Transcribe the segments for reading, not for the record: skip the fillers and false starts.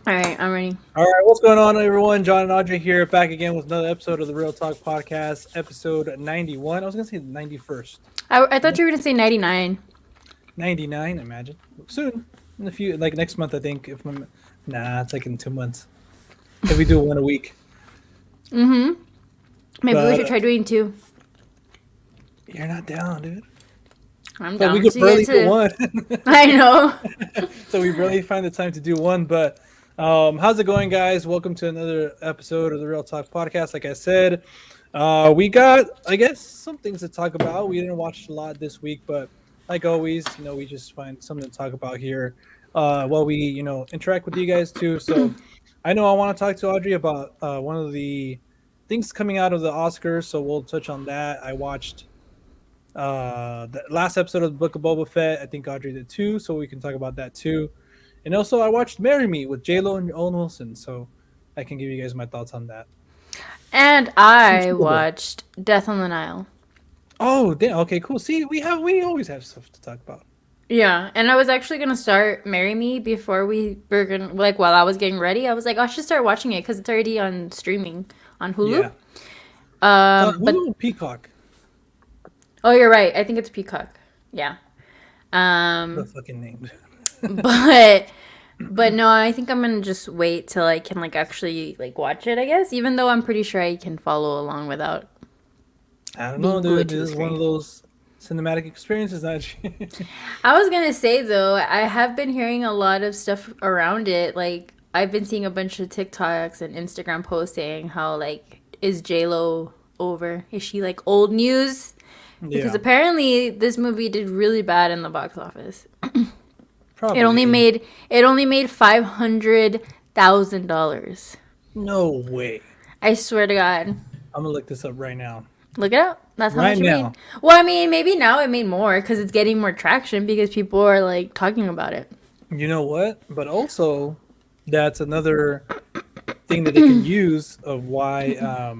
All right, I'm ready. All right, what's going on, everyone? John and Audrey here, back again with another episode of the Real Talk Podcast, episode 91. I was going to say 91st. I thought you were gonna say 99. 99, imagine. Soon. In a few, like next month, I think. Nah, it's like in 2 months. If we do one a week. Mm-hmm. Maybe we But should try doing two. you're not down, dude. I'm But we down could to barely get do to. one. I know. So we barely find the time to do one. But how's it going, guys? Welcome to another episode of the Real Talk Podcast. Like I said, we got, I guess, some things to talk about. We didn't watch a lot this week, but like always, we just find something to talk about here while we, interact with you guys too. So I know I want to talk to Audrey about one of the things coming out of the Oscars. So we'll touch on that. I watched the last episode of the Book of Boba Fett. I think Audrey did too, so we can talk about that too. And also, I watched "Marry Me" with J Lo and Owen Wilson, so I can give you guys my thoughts on that. And Some I Super Bowl. watched Death on the Nile. Oh, damn. Okay, cool. See, we always have stuff to talk about. Yeah, and I was actually gonna start "Marry Me" before we were gonna while I was getting ready. I was like, I should start watching it because it's already on streaming on Hulu. Yeah. But Hulu and Peacock. oh, you're right. I think it's Peacock. Yeah. The Um, fucking name. but But no, I think I'm gonna just wait till I can actually watch it, I guess, even though I'm pretty sure I can follow along without I don't know, being glued dude. to the This is one of screen. those cinematic experiences that. I was gonna say though, I have been hearing a lot of stuff around it. Like I've been seeing a bunch of TikToks and Instagram posts saying how is J Lo over? Is she old news? Because Yeah, apparently this movie did really bad in the box office. It only probably. made it only made $500,000. No way. I swear to God. I'm gonna look this up right now. Look it up. That's how Right much it made. now. Well, I mean, maybe now it made more because it's getting more traction because people are talking about it. You know what? But also, that's another thing that they can use of why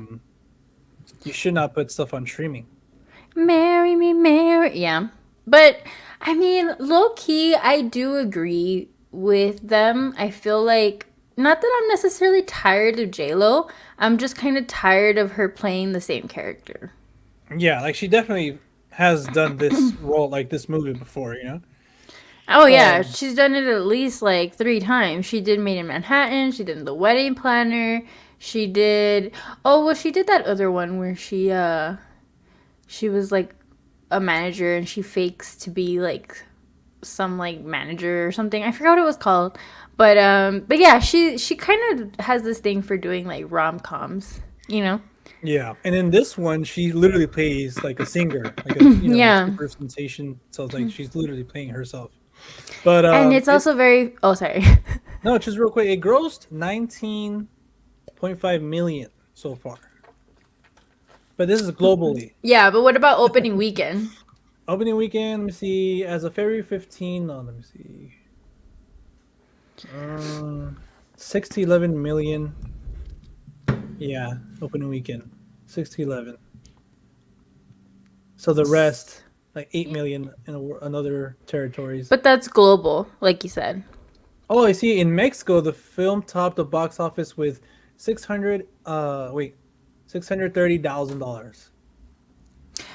you should not put stuff on streaming. Marry me, marry. Yeah. But, I mean, low key, I do agree with them. I feel like, not that I'm necessarily tired of JLo, I'm just kind of tired of her playing the same character. Yeah, like she definitely has done this role, like this movie before. Oh, yeah. Um, She's done it at least three times. She did Made in Manhattan, she did The Wedding Planner, she did. Oh, well, she did that other one where she was a manager and she fakes to be some manager or something. I forgot what it was called. But yeah, she kind of has this thing for doing rom-coms, you know? yeah, and in this one, she literally plays like a singer, like a like Yeah. super sensation. So it's like she's literally playing herself. But And it's also very oh sorry. no, just real quick, it grossed 19.5 million so far. But this is globally. Yeah, but what about opening weekend? Opening weekend, let me see. As of February 15, no, let me see. 6 to 11 million. Yeah, opening weekend. 6 to 11. So the rest, like 8 million in another territories. But that's global, like you said. Oh, I see. In Mexico, the film topped the box office with 630,000 dollars.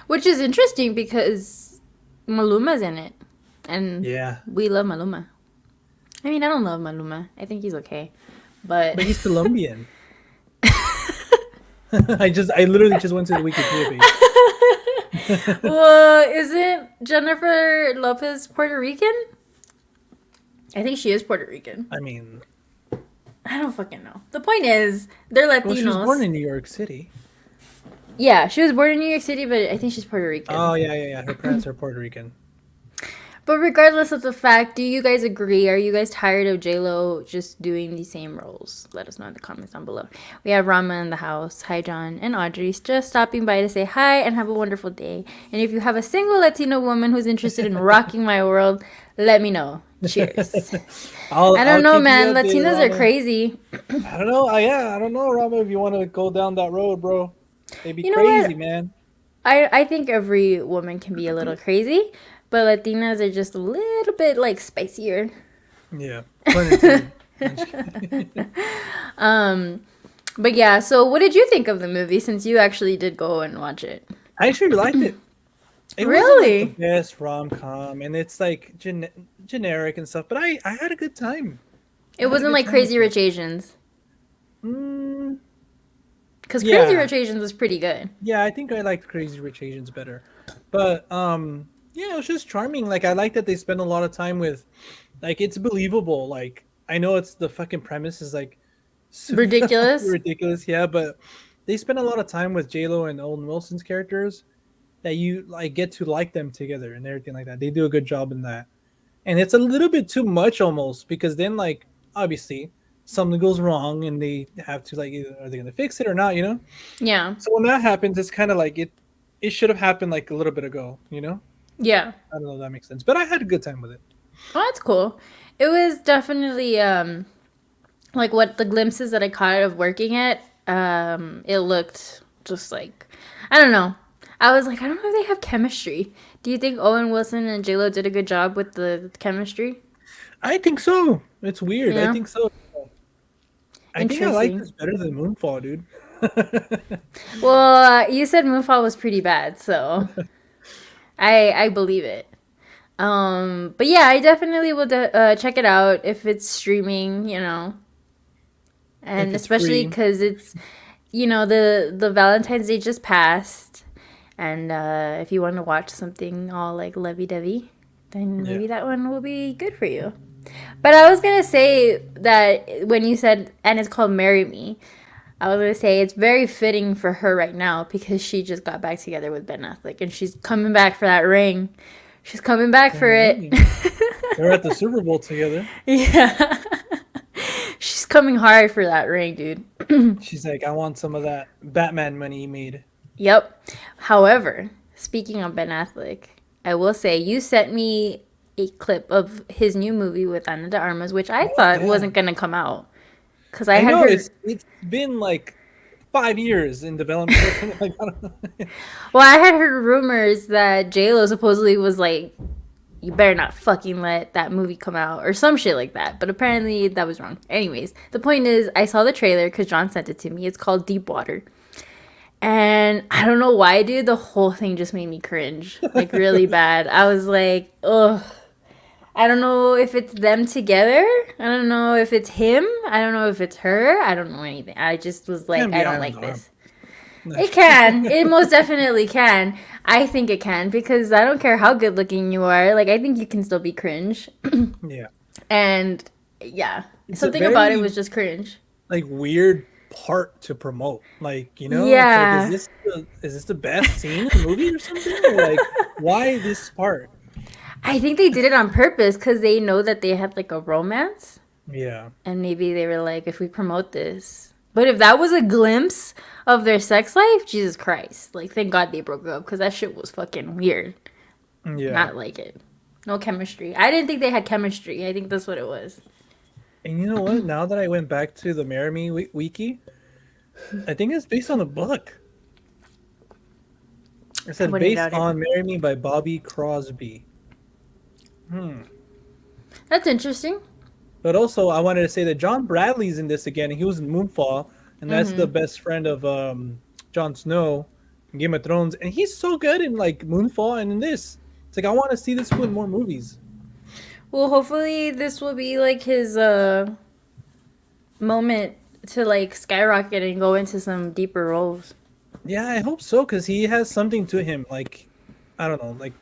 Which is interesting because Maluma's in it. And Yeah, we love Maluma. I mean, I don't love Maluma. I think he's okay. But but he's Colombian. I literally just went to the Wikipedia page. well, isn't Jennifer Lopez Puerto Rican? I think she is Puerto Rican. I mean, I don't fucking know. The point is, they're well, she was born Latinos. in New York City. Yeah, she was born in New York City, but I think she's Puerto Oh Rican. yeah, yeah, yeah. Her parents are Puerto Rican. But regardless of the fact, do you guys agree? Are you guys tired of JLo just doing the same roles? Let us know in the comments down below. We have Rama in the house. Hi, John and Audrey. Just stopping by to say hi and have a wonderful day. And if you have a single Latino woman who's interested in rocking my world, let me know. Cheers. I'll I I'll don't know, keep you man. updated, Latinas are Rama. crazy. I don't know. Yeah, I don't know, Rama. If you want to go down that road, bro, they be You know crazy, what? man. I think every woman can be a little crazy, but Latinas are just a little bit spicier. Yeah, pun intended. um, but yeah. So, what did you think of the movie? Since you actually did go and watch it. I actually liked it. It wasn't like the Really? best rom com, and it's like generic and stuff. But I had a good time. It I had a wasn't good like time with Crazy it. Rich Asians, Mm, because Crazy yeah, Rich Asians was pretty good. yeah. I think I liked Crazy Rich Asians better, but yeah, it was just charming. Like I like that they spend a lot of time with, like it's believable. Like I know it's the fucking premise is like super Ridiculous. ridiculous, yeah, but they spend a lot of time with J Lo and Owen Wilson's characters that you like get to like them together and everything like that. They do a good job in that. And it's a little bit too much almost because then like obviously something goes wrong and they have to like either are they gonna fix it or not, you know? Yeah. So when that happens, it's kind of like it should have happened like a little bit ago, you know? Yeah. I don't know if that makes sense, but I had a good time with it. Oh, that's cool. It was definitely like what the glimpses that I caught of working it. It looked just like I don't know. I was like, I don't know if they have chemistry. Do you think Owen Wilson and JLo did a good job with the chemistry? I think so. It's weird. I Yeah. think so. I think I like Interesting. this better than Moonfall, dude. Well, you said Moonfall was pretty bad, so I believe it. But yeah, I definitely will check it out if it's streaming, If and it's especially free. because it's the Valentine's Day just passed, and if you want to watch something all like lovey-dovey, then Yeah. maybe that one will be good for you. But I was gonna say that when you said and it's called "Marry Me," I was gonna say it's very fitting for her right now because she just got back together with Ben Affleck and she's coming back for that ring. She's coming back for it. Dang. They're at the Super Bowl together. Yeah. She's coming hard for that ring, dude. She's like, I want some of that Batman money he made. Yep. However, speaking of Ben Affleck, I will say you sent me a clip of his new movie with Ana de Armas, which I Oh thought yeah. wasn't gonna come out because I I had know heard. it's been like 5 years in development or something like I don't know. Well, I had heard rumors that J Lo supposedly was like, "You better not fucking let that movie come out" or some shit like that. But apparently that was wrong. Anyways, the point is, I saw the trailer because John sent it to me. It's called Deep Water. And I don't know why, dude. The whole thing just made me cringe, like really bad. I was like, ugh. I don't know if it's them together. I don't know if it's him. I don't know if it's her. I don't know anything. I just was like, Can't I be don't Iron like Arm. this. It can. It most definitely can. I think it can because I don't care how good looking you are. Like, I think you can still be cringe. Yeah. And yeah, It's a something about it very was just cringe. like weird part to promote. Like, you know, it's like Yeah. is this the best scene in the movie or something? Or like why this part? I think they did it on purpose because they know that they had like a romance. Yeah. And maybe they were like, if we promote this. But if that was a glimpse of their sex life, Jesus Christ. Like, thank God they broke up because that shit was fucking weird. Yeah. Not like it. No chemistry. I didn't think they had chemistry. I think that's what it was. And you know what? Now that I went back to the Marry Me wiki, I think it's based on a book. It I said wouldn't based doubt it. on Marry Me by Bobby Crosby. Hmm. That's interesting. But also, I wanted to say that John Bradley's in this again. He was in Moonfall, and that's the Mm-hmm. best friend of Jon Snow in Game of Thrones. And he's so good in like Moonfall and in this. It's like I want to see this fool in more movies. Well, hopefully this will be like his moment to like skyrocket and go into some deeper roles. Yeah, I hope so because he has something to him. Like I don't know, like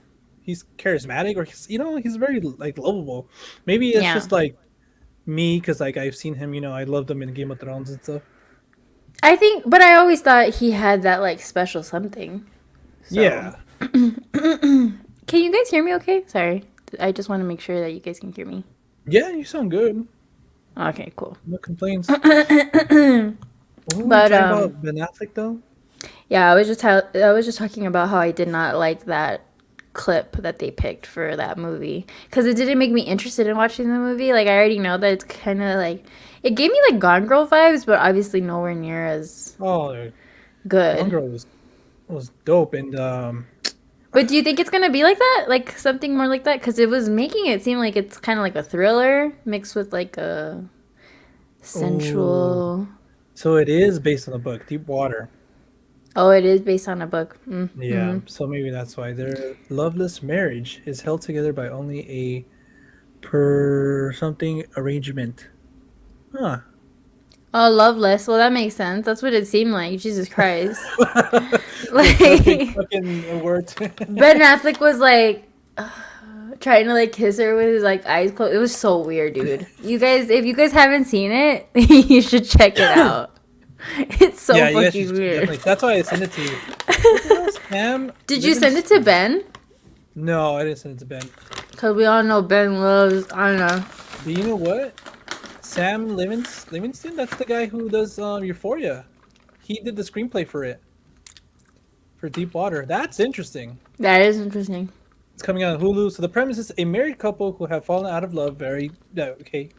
he's charismatic or he's very like lovable. Maybe it's Yeah. just like me because like I've seen him. I loved him in Game of Thrones and stuff. I think, but I always thought he had that like special something. So, Yeah, can you guys hear me okay? Sorry. I just want to make sure that you guys can hear me. yeah, you sound good. Okay, cool. No complaints. What were we But talking about Ben Affleck though? yeah, I was just talking about how I did not like that clip that they picked for that movie because it didn't make me interested in watching the movie. Like I already know that it's kind of like it gave me like Gone Girl vibes, but obviously nowhere near as Oh, Gone good. Girl was dope, and But do you think it's gonna be like that? Like something more like that? Because it was making it seem like it's kind of like a thriller mixed with like a Oh, sensual. so it is based on the book, Deep Water. Oh, it is based on a book. Yeah, Mm-hmm. so maybe that's why their loveless marriage is held together by only a per something arrangement. Huh. Oh, Loveless. Well, that makes sense. That's what it seemed like. Jesus Christ. The perfect Like fucking word. Ben Affleck was like trying to like kiss her with his like eyes closed. It was so weird, dude. You guys, if you guys haven't seen it, you should check it out. It's so Yeah, you guys fucking should weird. definitely. That's why I sent it to you. What the hell, Sam? Did you send it to Livingston? Ben? No, I didn't send it to Ben. Cause we all know Ben loves. I don't know. But you know what? Livingston. That's the guy who does Euphoria. He did the screenplay for it for Deep Water. That's interesting. That is interesting. It's coming out on Hulu. So the premise is a married couple who have fallen out of love. Okay,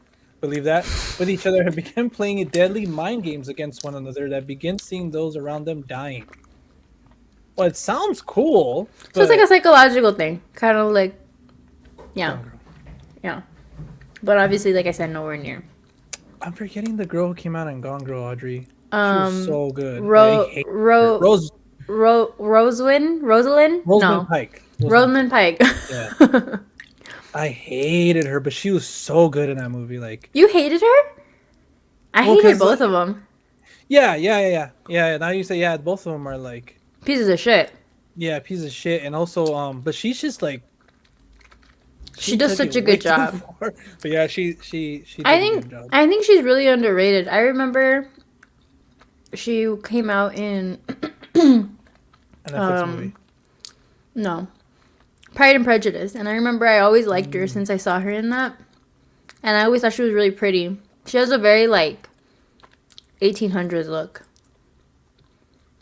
believe that, with each other have begun playing deadly mind games against one another that begin seeing those around them dying. Well, it sounds cool, So it's like a but psychological thing, kind of like, yeah, Gone Girl. yeah. But obviously, like I said, nowhere near. I'm forgetting the girl who came out in Gone Girl, Audrey. She was so good. I Ro hate her. Ro Rosalind? Rosamund No, Pike. Rosamund Pike. Yeah. I hated her, but she was so good in that movie. Like, You hated her? I well, hated cause both of them. yeah. Now you say yeah, both of them are like, Pieces of shit. yeah, piece of shit, and also but she's just like She does took such it a way good too job. far. But yeah, she did I a good think job. I think she's really underrated. I remember she came out in A Netflix movie. no, Pride and Prejudice, and I remember I always liked her since I saw her in that, and I always thought she was really pretty. She has a very like 1800s look.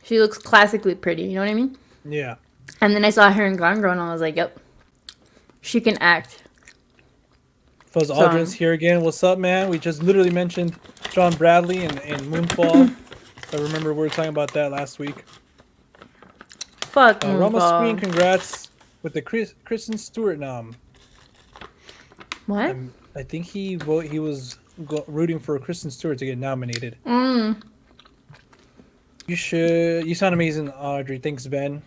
She looks classically pretty, you know what I mean? Yeah. And then I saw her in Gone Girl, and I was like, yep, she can act. Fuzz Aldrin's here again. What's up, man? We just literally mentioned John Bradley and Moonfall. I remember we were talking about that last week. Fuck Rama Screen, Moonfall. congrats with the Kristen Stewart nom. What? I think he was rooting for Kristen Stewart to get nominated. You should. You sound amazing, Audrey. Thanks, Ben.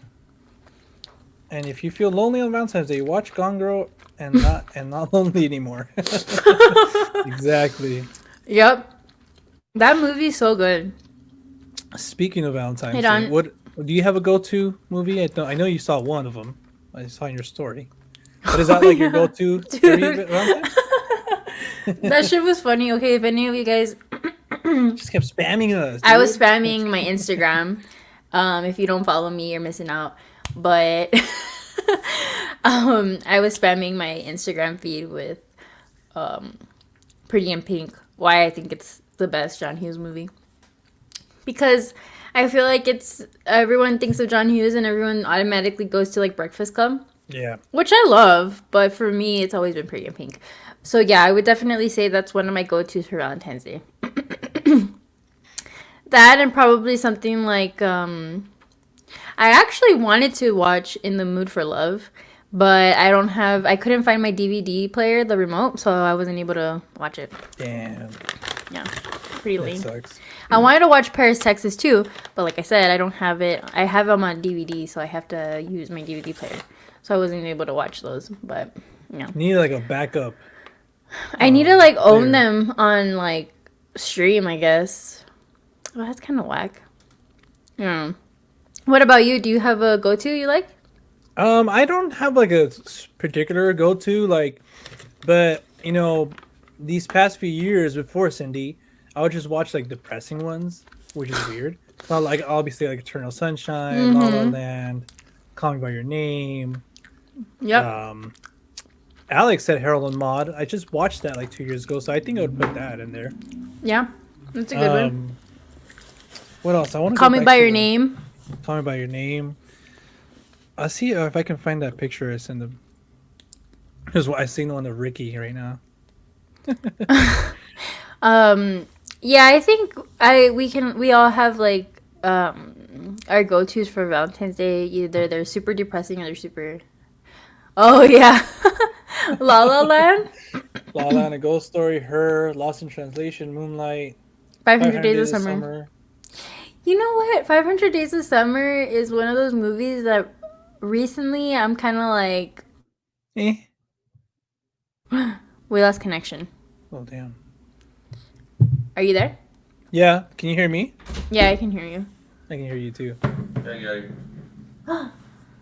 And if you feel lonely on Valentine's Day, watch Gone Girl and not lonely anymore. Exactly. Yep. That movie's so good. Speaking of Valentine's Hey, Day, Don. what do you have a go-to movie? I know you saw one of them. I saw in your story. But is that like your go-to? Dude. That shit was funny. Okay, if any of you guys, Just kept spamming us. I was dude. spamming my Instagram. If you don't follow me, you're missing out. But I was spamming my Instagram feed with Pretty in Pink. Why I think it's the best John Hughes movie. Because I feel like it's everyone thinks of John Hughes and everyone automatically goes to like Breakfast Club. Yeah. Which I love, but for me, it's always been Pretty in Pink. So yeah, I would definitely say that's one of my go-tos for Valentine's Day. That and probably something like I actually wanted to watch In the Mood for Love, but I couldn't find my DVD player, the remote, so I wasn't able to watch it. Damn. Yeah, pretty That lame. sucks. I wanted to watch Paris, Texas too, but like I said, I don't have it. I have them on DVD, so I have to use my DVD player. So I wasn't able to watch those, but you know. You need like a backup. I need to like own player. them on like stream, I guess. Well, that's kind of whack. Yeah. What about you? Do you have a go-to you like? I don't have like a particular go-to, but you know, these past few years before Cindy, I would just watch like depressing ones, which is weird. Not like obviously like Eternal Sunshine, La La Land, Call Me by Your Name. Yep. Alex said Harold and Maude. I just watched that like 2 years ago, so I think I would put that in there. Yeah. That's a good one. What else? I want to Call Me by Your Name. Call Me by Your Name. I'll see if I can find that picture. I send them. Because I seen one of Ricky right now. Yeah, I think we all have like our go-tos for Valentine's Day. Either they're super depressing or they're super. Oh yeah. La La Land. La La Land, A Ghost Story, Her, Lost in Translation, Moonlight, 500 500 Days of Days of Summer. Summer. You know what? 500 Days of Summer is one of those movies that recently I'm kind of like, Eh. we lost connection. Oh, damn. Are you there? Yeah, can you hear me? Yeah, I can hear you. I can hear you too.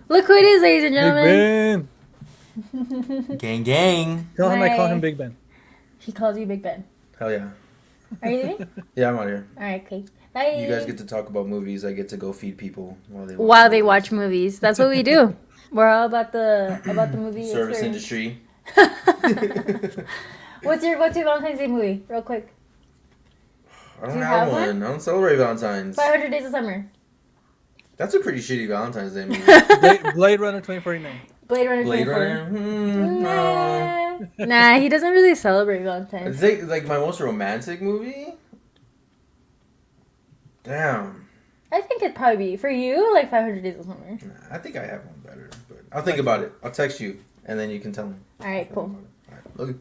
Look who it is, ladies and Big gentlemen. Ben. Gang, gang. Tell him I call him Hi. Big Ben. He calls you Big Ben. Hell yeah. Are you there? Yeah, I'm out here. All right, okay. Bye. You guys get to talk about movies. I get to go feed people while they watch movies. That's what we do. We're all about the movie service experience. industry. What's your Valentine's Day movie? Real quick. I Do don't you have have one. one? I don't celebrate Valentine's. 500 Days of Summer. That's a pretty shitty Valentine's Day movie. Blade Runner 2049. Blade Runner Blade 24. Runner? No. Nah, he doesn't really celebrate Valentine's. It's like my most romantic movie? Damn. I think it'd probably be, for you, like 500 Days of Summer. Nah, I think I have one better. But I'll think about it. I'll text you, and then you can tell me. Alright, cool. Alright, okay.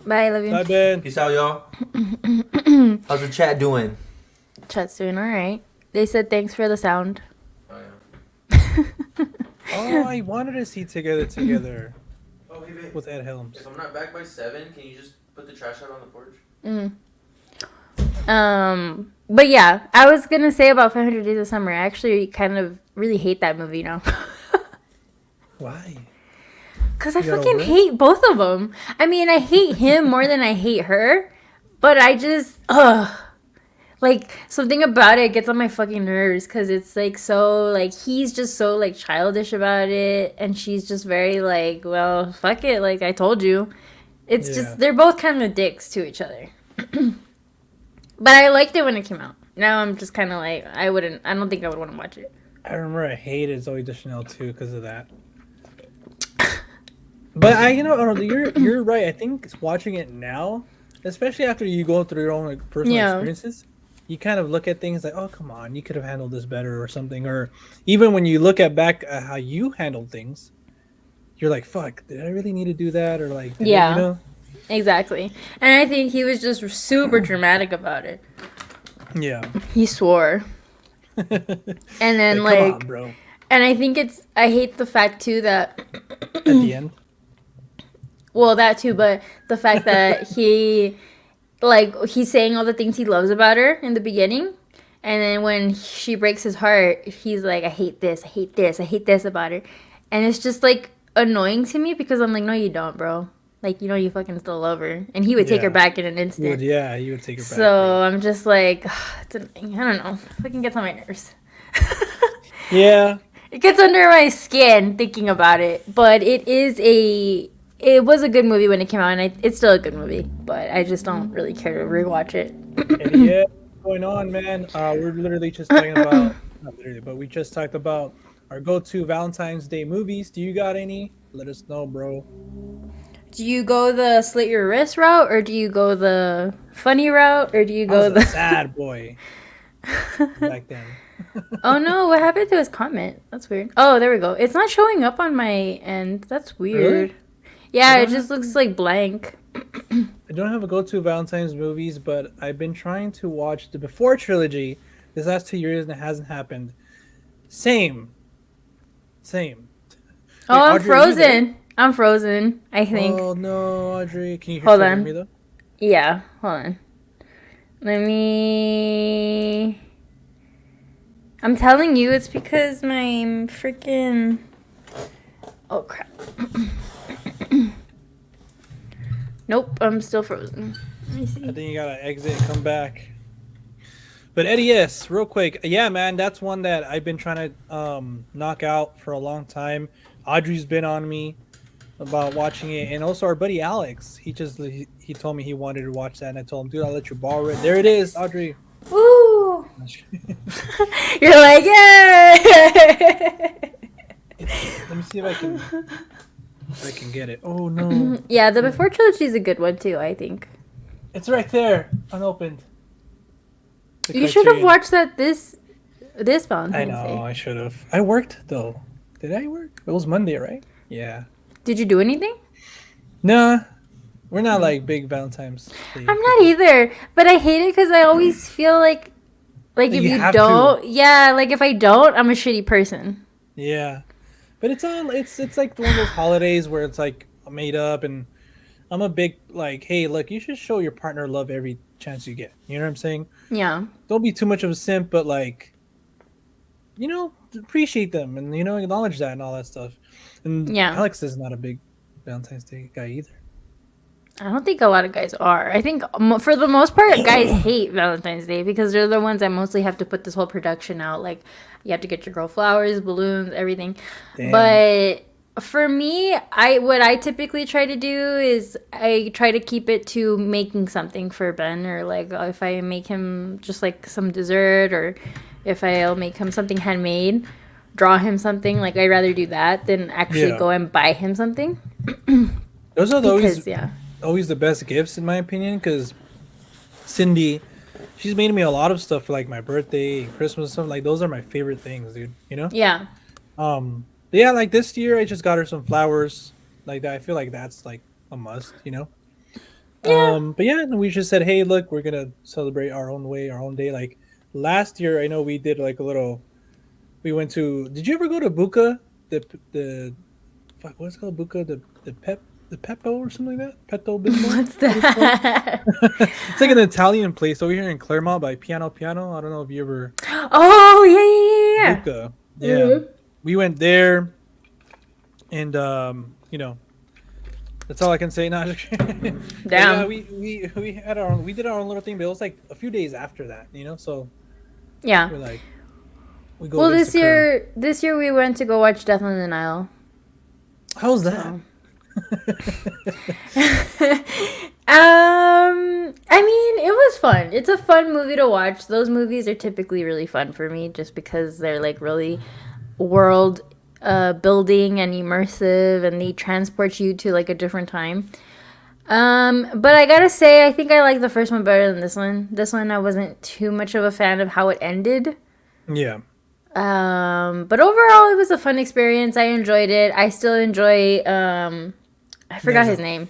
Bye, love you. Bye, Ben. Peace out, y'all. How's the chat doing? Chat's doing alright. They said thanks for the sound. Oh, yeah. Oh, I wanted to see Together Oh, hey, babe. with Ed Helms. If I'm not back by 7, can you just put the trash out on the porch? But yeah, I was gonna say about 500 Days of Summer. I actually kind of really hate that movie now. Why? Cause I You got fucking over it? hate both of them. I mean, I hate him more than I hate her, but I just like something about it gets on my fucking nerves. Cause it's like so like he's just so like childish about it, and she's just very like, well, fuck it, like I told you. It's Yeah. just they're both kind of dicks to each other. But I liked it when it came out. Now I'm just kind of like I don't think I would want to watch it. I remember I hated Zoe Deschanel too because of that. But you're right. I think watching it now, especially after you go through your own like, personal Yeah. experiences, you kind of look at things like, oh, come on, you could have handled this better or something. Or even when you look back at how you handled things, you're like, fuck, did I really need to do that? Or like, Yeah. you know? Exactly. And I think he was just super dramatic about it. Yeah. He swore. And then Like, come like on, bro. and I think I hate the fact too that At the end. well that too, but the fact that he's saying all the things he loves about her in the beginning, and then when she breaks his heart, he's like, I hate this, I hate this, I hate this about her. And it's just like annoying to me because I'm like, no you don't, bro. Like, you know, you fucking still love her. And he would take her Yeah. back in an You instant. would, yeah, you would take it back. So bro. I'm just like, it's annoying. I don't know. It fucking gets on my nerves. Yeah. It gets under my skin thinking about it. But it was a good movie when it came out, and it's still a good movie. But I just don't really care to rewatch it. And yeah, what's going on, man? We're literally just talking about, not literally, but we just talked about our go-to Valentine's Day movies. Do you got any? Let us know, bro. Do you go the slit your wrist route, or do you go the funny route, or do you I go was the a sad boy back then. Oh no, what happened to his comment? That's weird. Oh, there we go. It's not showing up on my end. That's weird. Really? Yeah, I it don't just have looks like blank. I don't have a go-to Valentine's movies, but I've been trying to watch the Before trilogy this last 2 years, and it hasn't happened. Same. Oh, Wait, I'm Audrey, are you there? frozen. I'm frozen, I think. Oh no, Audrey, can you Hold hear on. me though? Yeah, hold on. Let me... I'm telling you, it's because my freaking... Oh, crap. Nope, I'm still frozen. Let me I see. think you gotta exit and come back. But Eddie, yes, real quick. Yeah, man, that's one that I've been trying to knock out for a long time. Audrey's been on me about watching it, and also our buddy Alex. He told me he wanted to watch that, and I told him, dude, I'll let you borrow it. There it is, Audrey. Woo! You're like, yeah! Let me see if I can get it. Oh no, Yeah, the Before trilogy is a good one too, I think. it's right there, unopened. The You should have Criterion. watched that this I Valentine's know, Day. I should have. I worked though. Did I work? It was Monday, right? Yeah. Did you do anything? Nah, we're not like big Valentine's Day I'm not people. either, but I hate it because I always feel like if You you have to. don't, yeah, like if I don't, I'm a shitty person. Yeah, but it's like one of those holidays where it's like made up, and I'm a big like, hey, look, you should show your partner love every chance you get. You know what I'm saying? Yeah, Don't be too much of a simp, but like, appreciate them and acknowledge that and all that stuff. And yeah. Alex is not a big Valentine's Day guy either. I don't think a lot of guys are. I think for the most part, guys hate Valentine's Day because they're the ones that mostly have to put this whole production out. Like, you have to get your girl flowers, balloons, everything. Damn. But for me, what I typically try to do is I try to keep it to making something for Ben, or like if I make him just like some dessert, or if I'll make him something handmade, draw him something. Like, I'd rather do that than actually Yeah, go and buy him something. those are always Because yeah. always the best gifts in my opinion. Because Cindy, she's made me a lot of stuff for like my birthday and Christmas and stuff. Like those are my favorite things, dude. Yeah. But yeah, like this year I just got her some flowers. Like that, I feel like that's like a must. Yeah. But yeah, and we just said, hey, look, we're gonna celebrate our own way, our own day. Like last year, I know we did like a little. We went to. Did you ever go to Buca? The fuck, what's it called? Buca the Peppo or something like that. Petto Bimbo. What's What is it called? that? It's like an Italian place over here in Claremont by Piano Piano. I don't know if you ever Oh, yeah, yeah, Buca. yeah, Yeah, yeah. we went there, and that's all I can say now. But yeah, Damn. we had our own. We did our own little thing, but it was like a few days after that. So Yeah. we're like, we go Well, against the curve. this year we went to go watch Death on the Nile. How's that? So. I mean, it was fun. It's a fun movie to watch. Those movies are typically really fun for me just because they're like really world building and immersive, and they transport you to like a different time. But I gotta say, I think I like the first one better than this one. This one, I wasn't too much of a fan of how it ended. Yeah. But overall, it was a fun experience. I enjoyed it. I still enjoy. I forgot Knives his Out. name.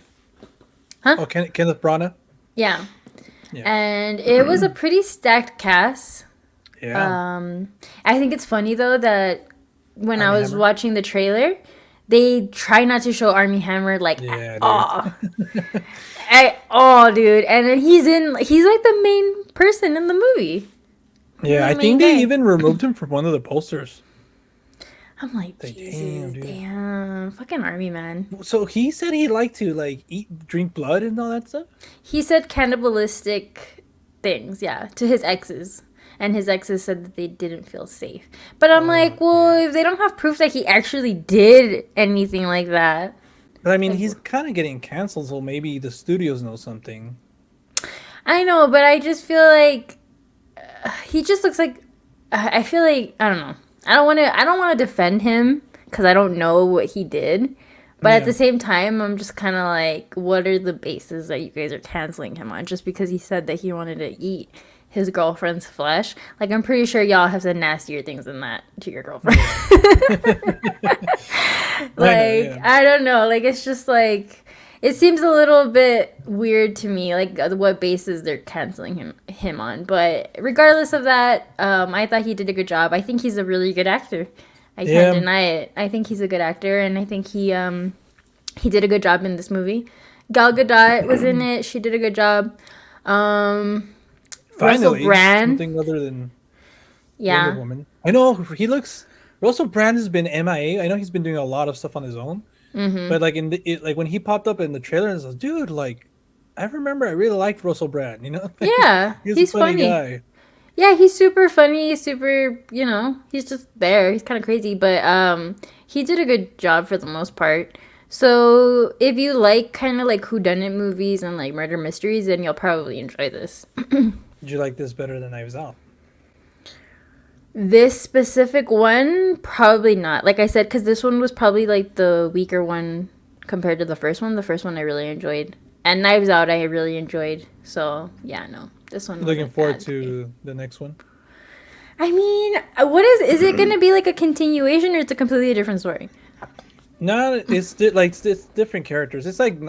Oh, Kenneth Branagh. Yeah, Yeah. and it was a pretty stacked cast. Yeah. I think it's funny though that when I Army was Hammer. watching the trailer, they try not to show Army Hammer like Yeah, at dude. all. At all, dude. And then he's like the main person in the movie. Yeah, I the think main they guy. even removed him from one of the posters. I'm like, Like, Jesus, dude. damn, fucking Army man. So he said he liked to like drink blood and all that stuff. He said cannibalistic things, yeah, to his exes. And his exes said that they didn't feel safe. But I'm like, well, if they don't have proof that he actually did anything like that. But I mean, he's kind of getting canceled, so maybe the studios know something. I know, but I just feel like he just looks like. I feel like I don't know. I don't want to defend him because I don't know what he did. But at Yeah. the same time, I'm just kind of like, what are the bases that you guys are canceling him on? Just because he said that he wanted to eat his girlfriend's flesh. Like, I'm pretty sure y'all have said nastier things than that to your girlfriend. Like, I don't know. Like, it's just like, it seems a little bit weird to me, like what basis they're canceling him on. But regardless of that, I thought he did a good job. I think he's a really good actor. I Yeah. can't deny it. I think he's a good actor, and I think he did a good job in this movie. Gal Gadot was in it. She did a good job. Russell Finally, Brand, something other than Wonder yeah, Woman. I know he looks. Russell Brand has been MIA. I know he's been doing a lot of stuff on his own. But like like when he popped up in the trailer, I was like, dude, like I remember I really liked Russell Brand. yeah, he's a funny funny. guy. Yeah, he's super funny, super, he's just there. He's kind of crazy, but he did a good job for the most part. So if you like kind of like whodunit movies and like murder mysteries, then you'll probably enjoy this. Did you like this better than Knives Out? This specific one, probably not. Like I said, because this one was probably like the weaker one compared to the first one. The first one I really enjoyed. And Knives Out I really enjoyed. So, yeah, no. This one Looking wasn't forward as to the next one. I mean, is it going to be like a continuation or it's a completely different story? No, it's different characters. It's like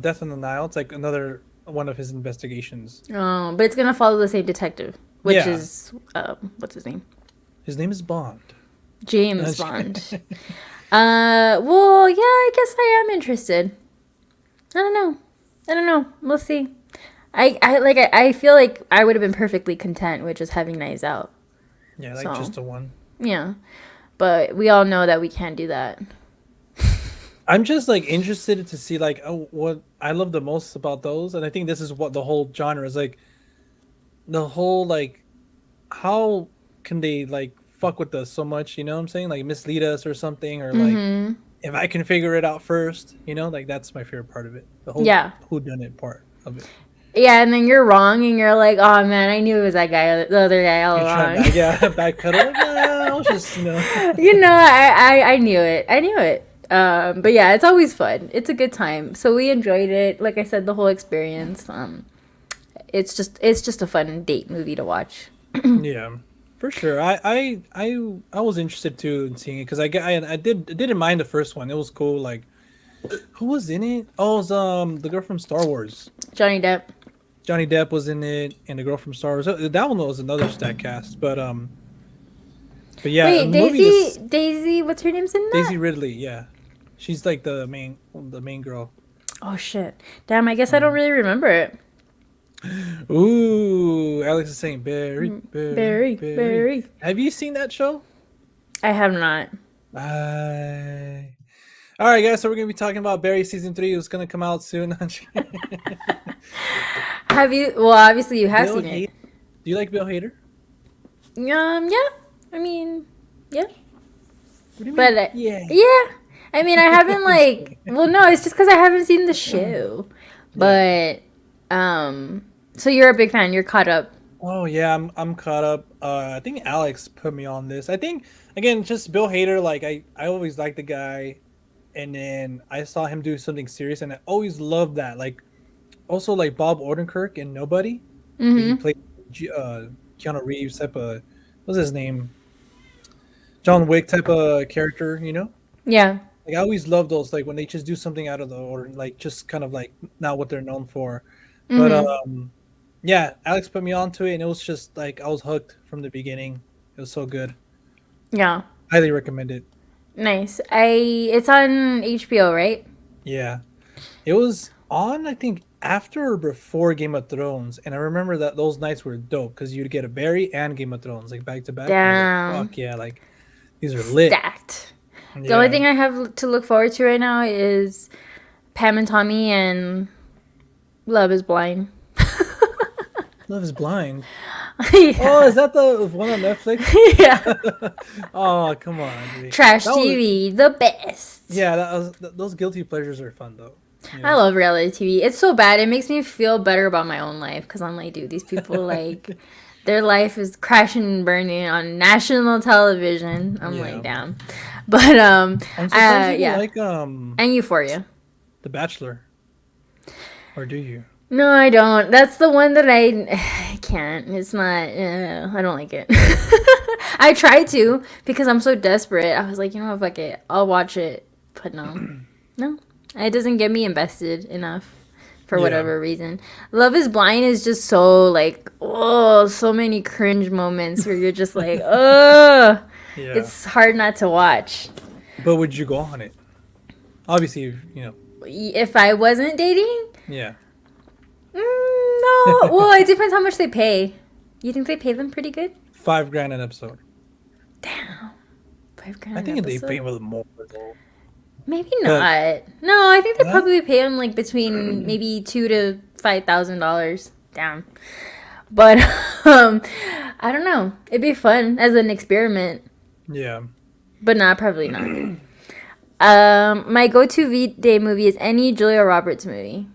Death on the Nile. It's like another one of his investigations. Oh, but it's gonna follow the same detective, which Yeah, is what's his name? his name is Bond. James Bond. Well, yeah, I guess I am interested. I don't know. I don't know. We'll see. I feel like I would have been perfectly content with just having Knives Out. Yeah, like So. just a one. Yeah, but we all know that we can't do that. I'm just like interested to see like what I love the most about those, and I think this is what the whole genre is like. The whole like, how can they like fuck with us so much? You know what I'm saying? Like mislead us or something, or like Mm-hmm. if I can figure it out first, like that's my favorite part of it. The whole Yeah. who done it part of it. Yeah, and then you're wrong, and you're like, oh man, I knew it was that guy, the other guy all You're trying along. to backpedal. Like, I was just I knew it. I knew it. But yeah, it's always fun. It's a good time. So we enjoyed it. Like I said, the whole experience. It's just a fun date movie to watch. Yeah, for sure. I was interested too in seeing it because I didn't mind the first one. It was cool. Like who was in it? Oh, it was the girl from Star Wars. Johnny Depp. Johnny Depp was in it, and the girl from Star Wars. That one was another stat cast, but yeah, Wait, the movie is Daisy, what's her name's in that? Daisy Ridley. Yeah, she's like the main girl. Oh shit! Damn, I guess I don't really remember it. Ooh, Alex is saying Barry, Barry, Barry. Have you seen that show? I have not. Bye. All right, guys. So we're gonna be talking about Barry season 3. It's gonna come out soon. Have you? Well, obviously you have Bill seen it. Hader. Do you like Bill Hader? Yeah. I mean, yeah. What do you But mean? Yeah. yeah. I mean, I haven't like. Well, no, it's just because I haven't seen the show. But so you're a big fan. You're caught up. Oh yeah, I'm caught up. I think Alex put me on this. I think again, just Bill Hader. Like I always liked the guy, and then I saw him do something serious, and I always loved that. Like also like Bob Odenkirk in Nobody. He Mm-hmm. played Keanu Reeves type of what's his name? John Wick type of character. Yeah. Like I always love those. Like when they just do something out of the order, like just kind of like not what they're known for. But Mm-hmm. yeah, Alex put me onto it, and it was just like I was hooked from the beginning. It was so good. Yeah. Highly recommend it. Nice. It's on HBO, right? Yeah, it was on. I think after or before Game of Thrones, and I remember that those nights were dope because you'd get a Barry and Game of Thrones like back to back. And I was Damn. like, fuck yeah, like these are lit. Stacked. The only Yeah, thing I have to look forward to right now is Pam and Tommy and Love is Blind. Love is Blind. Yeah. Oh, is that the one on Netflix? Yeah. Oh, come on, dude. Trash That was- TV, the best. Yeah, those guilty pleasures are fun though. I love reality TV. It's so bad. It makes me feel better about my own life because I'm like, dude, these people like their life is crashing and burning on national television. I'm Yeah. like, damn. But I'm surprised you yeah. like And Euphoria. The Bachelor. Or do you? No, I don't. That's the one that I can't. It's not. I don't like it. I tried to because I'm so desperate. I was like, you know what, fuck it. I'll watch it. But no, it doesn't get me invested enough for Yeah. whatever reason. Love is Blind is just so like, oh, so many cringe moments where you're just like, oh, Yeah. it's hard not to watch. But would you go on it? Obviously, If I wasn't dating, yeah. no. Well, it depends how much they pay. You think they pay them pretty good? $5,000 an episode. Damn. $5,000 I think an they episode? pay with more though. Maybe But- not. No, I think they No? probably pay them like between maybe $2,000 to $5,000. Damn. But I don't know. It'd be fun as an experiment, Yeah. but not probably not. My go-to V-Day movie is any Julia Roberts movie.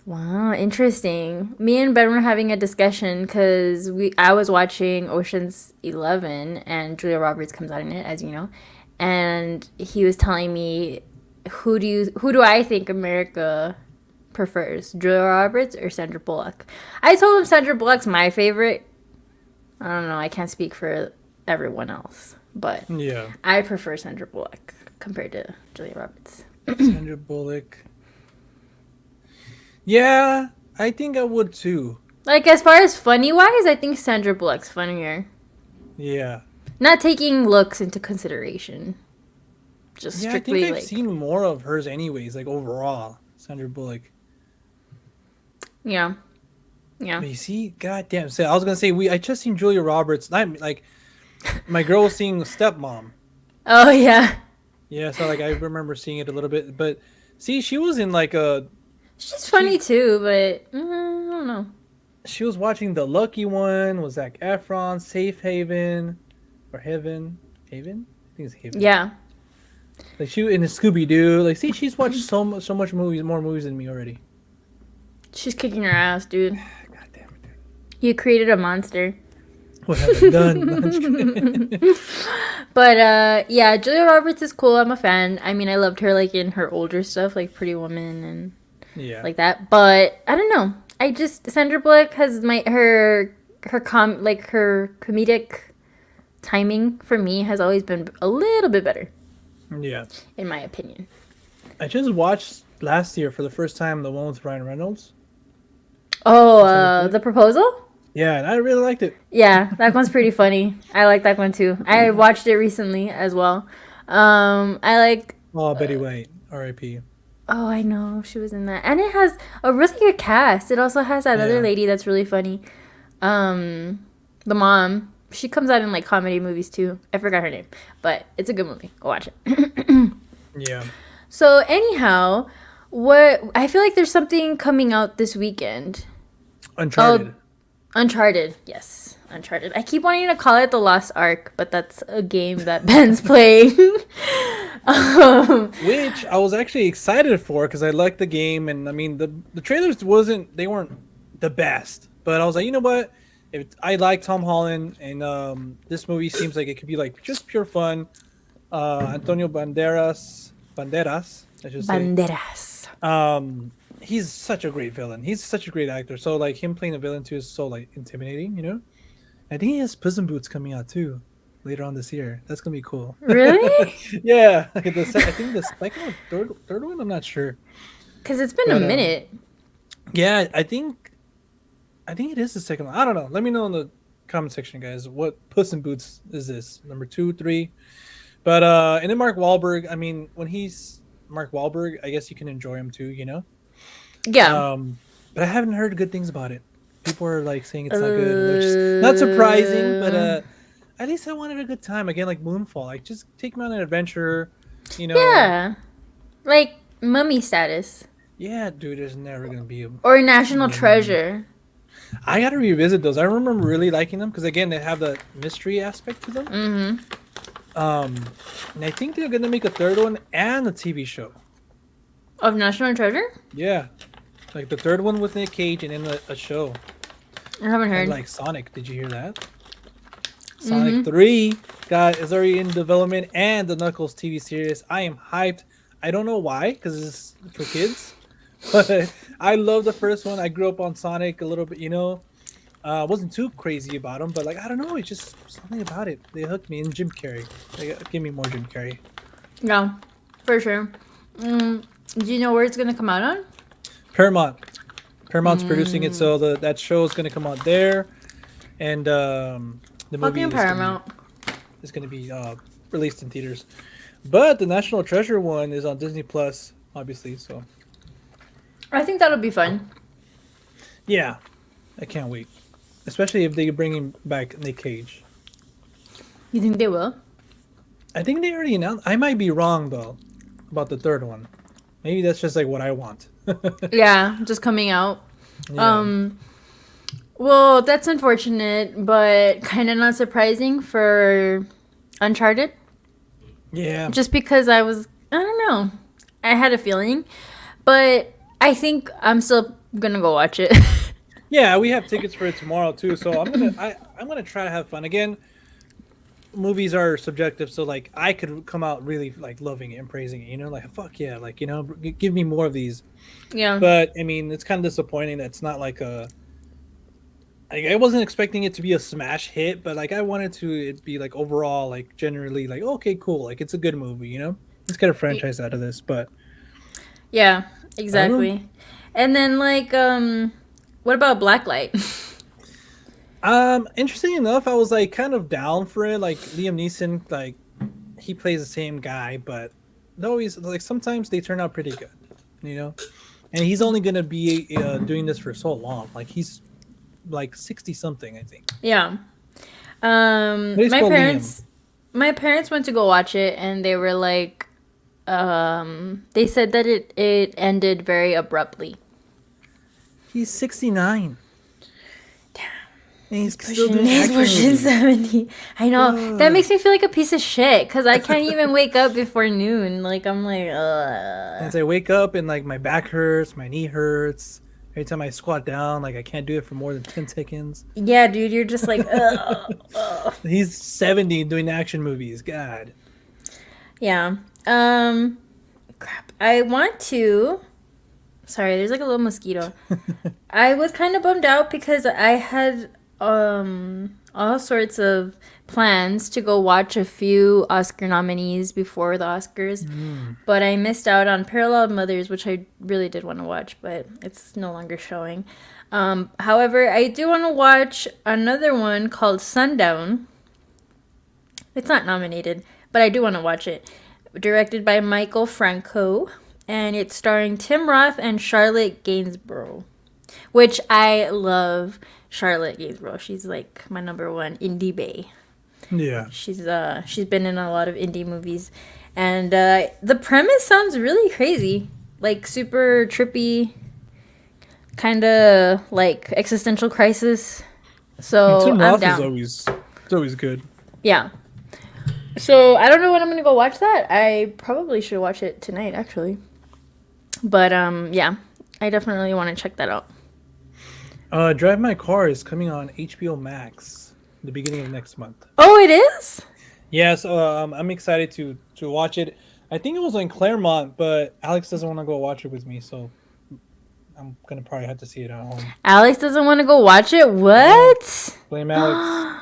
Wow, interesting. Me and Ben were having a discussion because I was watching Ocean's 11 and Julia Roberts comes out in it, as you know, and he was telling me who do I think America prefers, Julia Roberts or Sandra Bullock? I told him Sandra Bullock's my favorite. I don't know. I can't speak for everyone else, but Yeah. I prefer Sandra Bullock. compared to Julia Roberts. Sandra Bullock. Yeah, I think I would too. Like, as far as funny-wise, I think Sandra Bullock's funnier. Yeah. Not taking looks into consideration. Just Yeah, I strictly, think I've like... seen more of hers anyways, like overall. Sandra Bullock. Yeah. Yeah. But you see, goddamn. So I was gonna say I just seen Julia Roberts. Not like my girl was seeing Stepmom. Oh, yeah. Yeah, so like I remember seeing it a little bit, but see, she was in like a. She's funny, too, but... I don't know. She was watching The Lucky One. Was Zac Efron, Safe Haven, or Haven? I think it's Haven. Yeah. Like she in a Scooby Doo. Like, see, she's watched so much movies, more movies than me already. She's kicking her ass, dude. God damn it, dude. You created a monster. What have I done? But, yeah, Julia Roberts is cool. I'm a fan. I mean, I loved her, like, in her older stuff, like Pretty Woman and Yeah. like that. But, I don't know. Sandra Bullock has her comedic timing for me has always been a little bit better, Yeah. in my opinion. I just watched last year for the first time the one with Ryan Reynolds. Oh, The Proposal? Yeah, and I really liked it. Yeah, that one's pretty funny. I like that one too. I watched it recently as well. I like... Oh, Betty White, R.I.P. Oh, I know. She was in that. And it has a really good cast. It also has that other Yeah. lady that's really funny. The mom. She comes out in, like, comedy movies, too. I forgot her name. But it's a good movie. Go watch it. Yeah. So, anyhow, I feel like there's something coming out this weekend. Uncharted. Uncharted. Yes. Uncharted. I keep wanting to call it The Lost Ark, but that's a game that Ben's playing. Which I was actually excited for because I liked the game, and I mean the trailers weren't the best, but I was like, you know what? I like Tom Holland, and this movie seems like it could be like just pure fun. Antonio Banderas, I should say. Banderas. He's such a great villain. He's such a great actor. So like him playing a villain too is so like intimidating, you know. I think he has Puss in Boots coming out too later on this year. That's gonna be cool. Really? Yeah. I think the second or third one. I'm not sure. Because it's been a minute. Yeah, I think it is the second one. I don't know. Let me know in the comment section, guys. What Puss in Boots is this? Number 2, 3? But and then Mark Wahlberg. I mean, when he's Mark Wahlberg, I guess you can enjoy him too. You know. Yeah. But I haven't heard good things about it. People are like saying it's not good, which is not surprising. But at least I wanted a good time. Again, like Moonfall. Like just take me on an adventure. You know. Yeah. Like Mummy status. Yeah, dude. There's never gonna be Or National Treasure. I gotta revisit those. I remember really liking them because again, they have the mystery aspect to them. Mm-hmm. And I think they're gonna make a third one and a TV show. Of National Treasure? Yeah, like the third one with Nick Cage and then a show. I haven't heard. And like Sonic, did you hear that? Sonic 3 is already in development, and the Knuckles TV series. I am hyped. I don't know why, because it's for kids. But I love the first one. I grew up on Sonic a little bit, you know. Wasn't too crazy about them, but like I don't know, it's just something about it. They hooked me. And Jim Carrey, give me more Jim Carrey. No, for sure. Do you know where it's gonna come out on? Paramount's producing it, so that show is gonna come out there, and the movie Fucking Paramount. is gonna be released in theaters. But the National Treasure one is on Disney Plus, obviously. So I think that'll be fun. yeah, I can't wait, especially if they bring him back Nick Cage. You think they will? I think they already announced. I might be wrong though about the third one. Maybe that's just like what I want. Yeah, just coming out. Yeah. Well, that's unfortunate, but kind of not surprising for Uncharted. Yeah. Just because I don't know. I had a feeling, but I think I'm still gonna go watch it. Yeah, we have tickets for it tomorrow too, so I'm gonna try to have fun. Again, movies are subjective, so like I could come out really like loving it and praising it, you know, like fuck yeah, like, you know, give me more of these. Yeah. But I mean, it's kind of disappointing that it's not like I wasn't expecting it to be a smash hit, but like I wanted it be like overall like generally like okay, cool, like it's a good movie, you know. let's get a franchise out of this. But Yeah, I don't know. exactly. And then like what about Blacklight? Interesting enough, I was like kind of down for it. Like Liam Neeson, like he plays the same guy, but they always like sometimes they turn out pretty good, you know. And he's only gonna be doing this for so long. Like he's like 60 something, I think. Yeah. But he's My called Liam. parents went to go watch it and they were like they said that it ended very abruptly. He's 69. Damn. And he's still doing He's action pushing movies. 70. I know. That Ugh. makes me feel like a piece of shit because I can't even wake up before noon. Like, I'm like, And ugh. as I wake up and like my back hurts, my knee hurts. Every time I squat down, like I can't do it for more than 10 seconds. Yeah, dude, you're just like, ugh, ugh. He's 70 doing action movies. God. Yeah. Crap. I want to. Sorry, there's like a little mosquito. I was kind of bummed out because I had all sorts of plans to go watch a few Oscar nominees before the Oscars, but I missed out on Parallel Mothers, which I really did want to watch, but it's no longer showing. However, I do want to watch another one called Sundown. It's not nominated, but I do want to watch it. Directed by Michael Franco, and it's starring Tim Roth and Charlotte Gainsborough, which I love. Charlotte Gainsborough, she's like my number one indie bae. Yeah. She's been in a lot of indie movies, and the premise sounds really crazy, like super trippy, kind of like existential crisis. So Tim I'm Roth is down. always good. Yeah. So I don't know when I'm gonna go watch that. I probably should watch it tonight, actually. But yeah, I definitely want to check that out. Drive My Car is coming on HBO Max the beginning of next month. Oh, it is? Yeah, so I'm excited to watch it. I think it was in Claremont, but Alex doesn't want to go watch it with me, so I'm gonna probably have to see it at home. Alex doesn't want to go watch it? What? Blame Alex.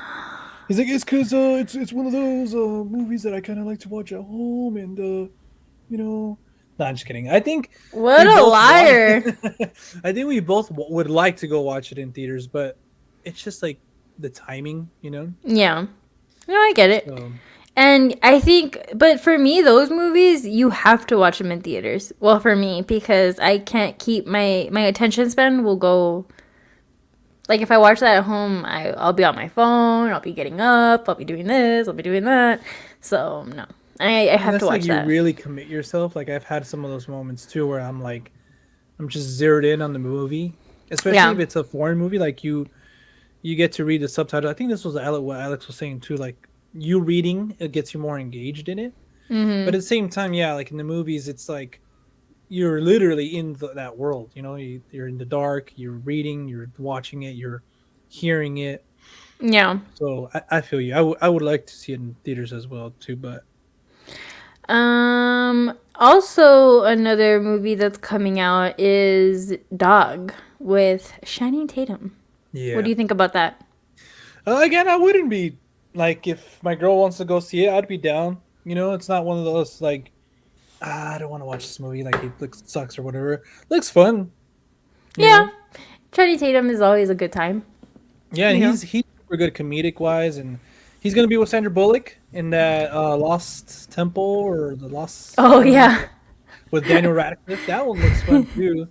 He's like, it's because it's one of those movies that I kind of like to watch at home, and you know. No, I'm just kidding. I think What we a both liar. I think we both would like to go watch it in theaters, but it's just like the timing, you know. Yeah. No, I get it. So, And I think, but for me, those movies, you have to watch them in theaters. Well, for me, because I can't keep my attention span will go. Like, if I watch that at home, I'll be on my phone, I'll be getting up, I'll be doing this, I'll be doing that. So, no. I have to unless like watch you that. really commit yourself. Like I've had some of those moments too, where I'm just zeroed in on the movie, especially Yeah. if it's a foreign movie. Like you get to read the subtitle. I think this was what Alex was saying too. Like you reading, it gets you more engaged in it. Mm-hmm. But at the same time, yeah, like in the movies, it's like you're literally in that world. You know, you're in the dark. You're reading. You're watching it. You're hearing it. Yeah. So I feel you. I would like to see it in theaters as well too. But Also another movie that's coming out is Dog with Channing Tatum. yeah, What do you think about that? again, I wouldn't be like if my girl wants to go see it, I'd be down. You know, it's not one of those like I don't want to watch this movie. Like it looks sucks or whatever. Looks fun. You Yeah. know? Channing Tatum is always a good time. Yeah, and You know? he's super good comedic wise, and he's gonna be with Sandra Bullock in that Lost Temple or the Lost. Oh yeah. With Daniel Radcliffe. That one looks fun too.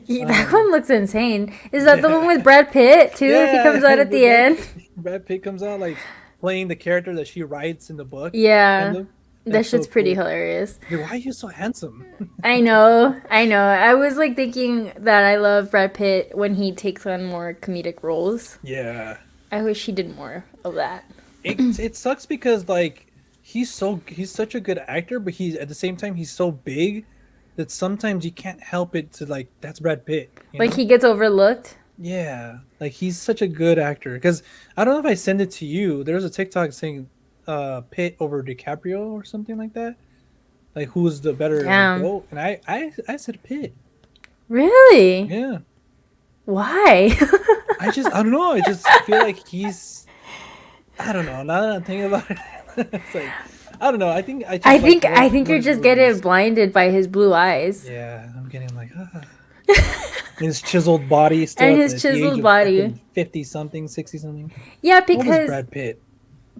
That one looks insane. Is that the one with Brad Pitt too? If he comes out at the end. Brad Pitt comes out like playing the character that she writes in the book. Yeah. kind of. That That's shit's so pretty cool. hilarious. Dude, why are you so handsome? I know. I was like thinking that I love Brad Pitt when he takes on more comedic roles. Yeah. I wish he did more of that. It sucks because like he's such a good actor, but he's at the same time he's so big that sometimes you can't help it to like that's Brad Pitt. You Like know? he gets overlooked. Yeah, like he's such a good actor. Because I don't know if I send it to you. There's a TikTok saying Pitt over DiCaprio or something like that. Like who's the better Damn. goat? And I said Pitt. Really? Yeah. Why? I don't know. I just feel like he's I don't know. Now that I'm thinking about it, it's like I don't know. I think I think you're just getting blinded by his blue eyes. Yeah, I'm getting like his chiseled body still And at his the age chiseled of body. fucking 50 something, 60 something. Yeah, What was Brad Pitt?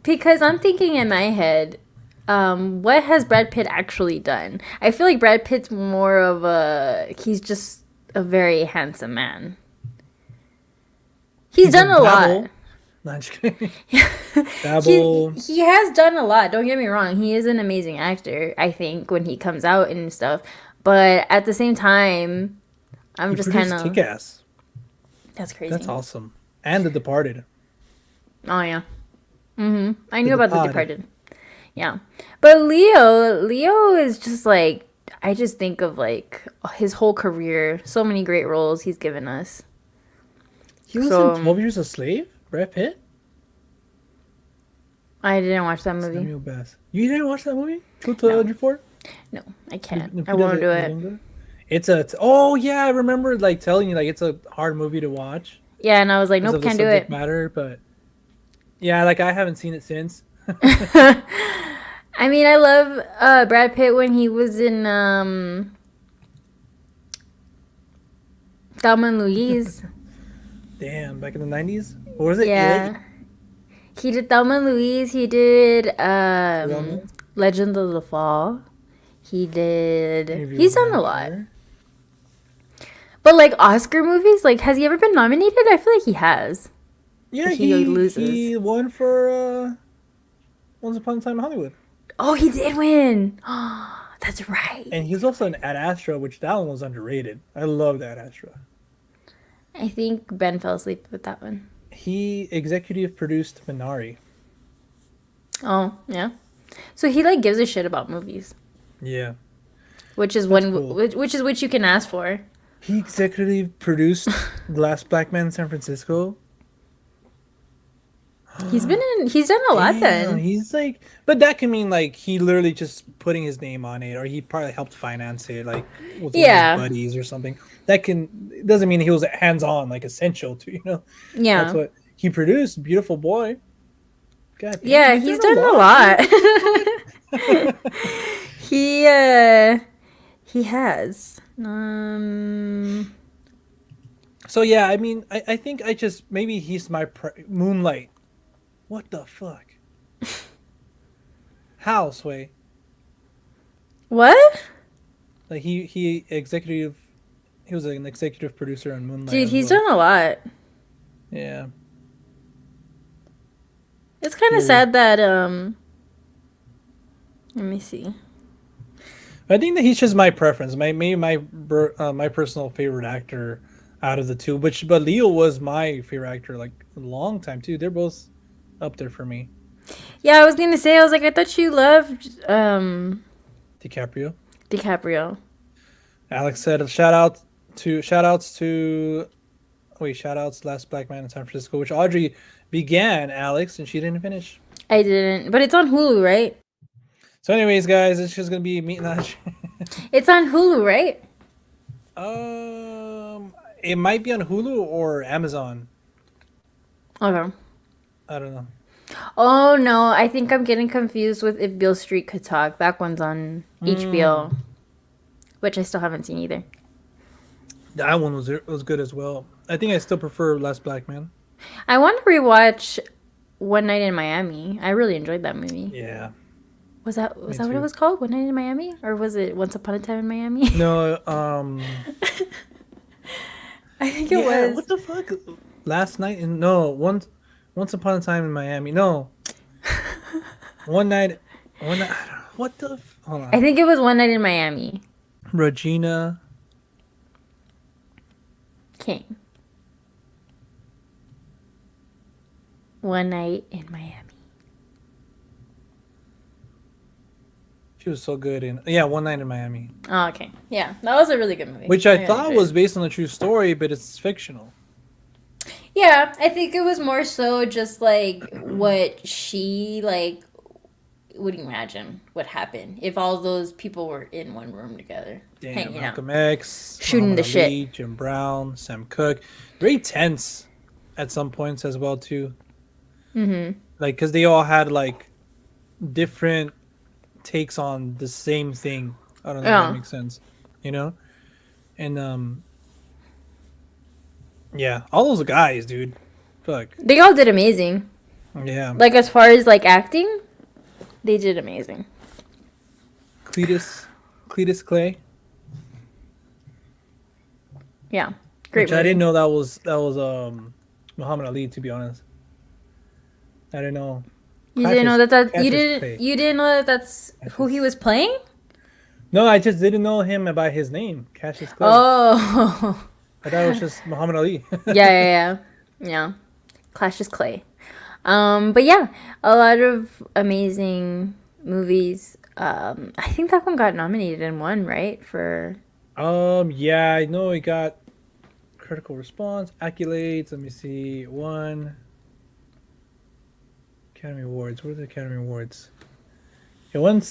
because I'm thinking in my head, what has Brad Pitt actually done? I feel like Brad Pitt's more of he's just a very handsome man. He's done a lot. No, I'm just kidding. Babel. He has done a lot. Don't get me wrong. He is an amazing actor, I think, when he comes out and stuff. But at the same time, I'm just kind of... Kick-Ass. That's crazy. That's awesome. And The Departed. Oh, yeah. Mm-hmm. I knew about The Departed. Yeah. But Leo is just like... I just think of like his whole career. So many great roles he's given us. He was in 12 Years a Slave? Brad Pitt? I didn't watch that movie. Samuel Bass. You didn't watch that movie? Before? No, I can't. I won't do it. Oh yeah, I remember like telling you like it's a hard movie to watch. Yeah, and I was like, nope, can't do it. Matter, but yeah, like I haven't seen it since. I mean, I love Brad Pitt when he was in Thelma and Louise. Damn, back in the 90s? What was it? Yeah. He did Thelma and Louise. He did Legend of the Fall. He did... He's done a lot. But like Oscar movies, like has he ever been nominated? I feel like he has. Yeah, he won for Once Upon a Time in Hollywood. Oh, he did win. That's right. And he's also in Ad Astra, which that one was underrated. I love Ad Astra. I think Ben fell asleep with that one. He executive produced Minari. Oh, yeah. So he like gives a shit about movies. Yeah. Which is which you can ask for. He executive produced The Last Black Man in San Francisco. He's done a lot then. He's like, but that can mean like he literally just putting his name on it, or he probably helped finance it, like with one of his buddies or something. It doesn't mean he was hands on, like essential to, you know. Yeah, that's what he produced. Beautiful Boy. God, yeah, he's done a lot. He has. So yeah, I mean, I think maybe he's my Moonlight. What the fuck? How, Sway? What? Like he was an executive producer on Moonlight. Dude, he's done a lot. Yeah. It's kind of sad that let me see. I think that he's just my preference. My personal favorite actor out of the two. But Leo was my favorite actor like a long time too. They're both up there for me. Yeah, I was gonna say, I was like, I thought you loved DiCaprio. Alex said shoutouts Last Black Man in San Francisco, which Audrey began, Alex, and she didn't finish. I didn't, but it's on Hulu, right? So anyways, guys, it's just gonna be meat and lunch. It's on Hulu, right? It might be on Hulu or Amazon. Okay. I don't know. Oh no, I think I'm getting confused with If Beale Street Could Talk. That one's on HBO, which I still haven't seen either. That one was good as well. I think I still prefer Last Black Man. I want to rewatch One Night in Miami. I really enjoyed that movie. Yeah. Was that what it was called? One Night in Miami? Or was it Once Upon a Time in Miami? No, I think it was. What the fuck? Once Upon a Time in Miami. No. One night. What the? Hold on. I think it was One Night in Miami. Regina King. One Night in Miami. She was so good in One Night in Miami. Oh, okay. Yeah, that was a really good movie. Which I thought was based on a true story, but it's fictional. Yeah, I think it was more so just like what she like would imagine would happen if all those people were in one room together, hanging out, Malcolm X, shooting the shit. Ali, Jim Brown, Sam Cooke, very tense at some points as well too. Mm-hmm. Like, because they all had like different takes on the same thing. I don't know if that Yeah. makes sense, you know. And yeah, all those guys, dude. Fuck. They all did amazing. Yeah. Like as far as like acting, they did amazing. Cletus Clay. Yeah. Great Which movie. I didn't know that was Muhammad Ali, to be honest. I didn't know. You didn't know that Cassius Clay. you didn't know that that's who he was playing? No, I just didn't know him by his name, Cassius Clay. Oh. I thought it was just Muhammad Ali. Yeah. Clash is Clay. But yeah, a lot of amazing movies. I think that one got nominated and won, right? For Yeah, I know he got critical response, accolades. Let me see. One Academy Awards. What are the Academy Awards? It won.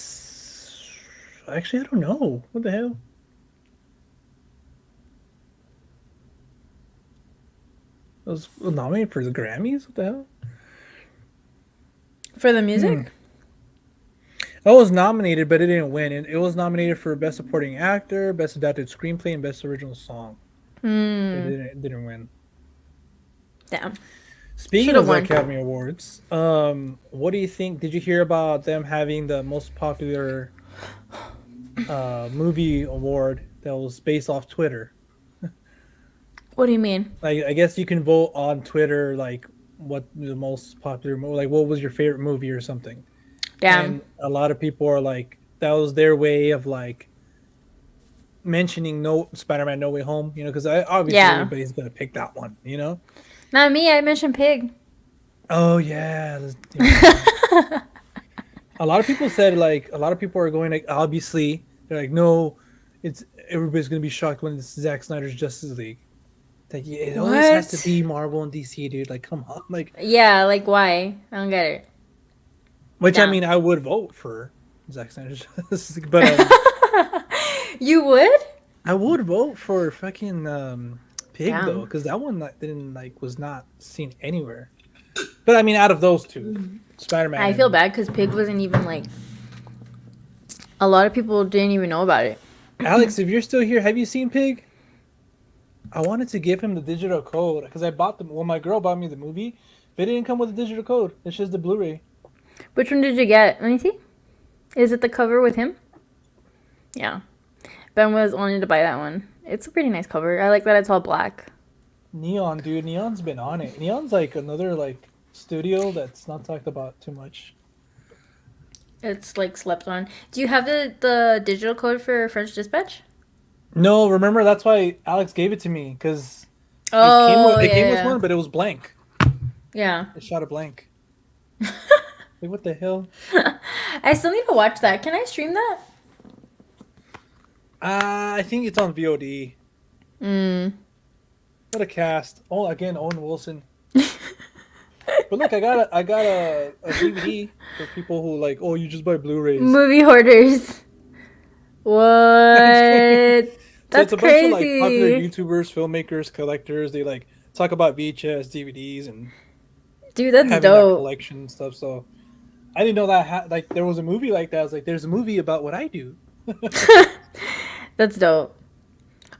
Actually, I don't know. What the hell? It was nominated for the Grammys. What the hell? for the music? It was nominated, but it didn't win. It was nominated for Best Supporting Actor, Best Adapted Screenplay, and Best Original Song. But it didn't win. Damn. Speaking Should've of the won. Academy Awards, what do you think? Did you hear about them having the most popular movie award that was based off Twitter? What do you mean? Like, I guess you can vote on Twitter, like what the most popular, like what was your favorite movie or something. Damn. And a lot of people are like, that was their way of like mentioning No Spider-Man No Way Home, you know, because obviously Yeah. everybody's gonna pick that one, you know. Not me. I mentioned Pig. Oh yeah. A lot of people said like a lot of people are going like obviously they're like no, it's everybody's gonna be shocked when it's Zack Snyder's Justice League. Like yeah, it always has What? to be Marvel and DC, dude. Like come on, like Yeah. Like why? I don't get it. which Yeah. I mean I would vote for Zack Snyder's Justice League, but You would? I would vote for fucking Pig Damn. though, because that one didn't like was not seen anywhere. But I mean, out of those two, Spider-Man. I feel bad because Pig wasn't even like. A lot of people didn't even know about it. Alex, if you're still here, have you seen Pig? I wanted to give him the digital code because I bought them. Well, my girl bought me the movie. But it didn't come with a digital code. It's just the Blu-ray. Which one did you get? Let me see. Is it the cover with him? Yeah. Ben was wanting to buy that one. It's a pretty nice cover. I like that it's all black. Neon, dude. Neon's been on it. Neon's like another like studio that's not talked about too much. It's like slept on. Do you have the digital code for French Dispatch? No, remember that's why Alex gave it to me because Oh, it came with yeah. one, but it was blank. Yeah. It shot a blank. Like what the hell? I still need to watch that. Can I stream that? I think it's on VOD. What a cast! Oh, again, Owen Wilson. But look, I got a DVD for people who like. Oh, you just buy Blu-rays. Movie hoarders. What? So That's it's a bunch of like crazy. popular YouTubers, filmmakers, collectors. They like talk about VHS, DVDs, and Dude, that's having that dope. collection and stuff. So I didn't know that like there was a movie like that. I was like, there's a movie about what I do. That's dope.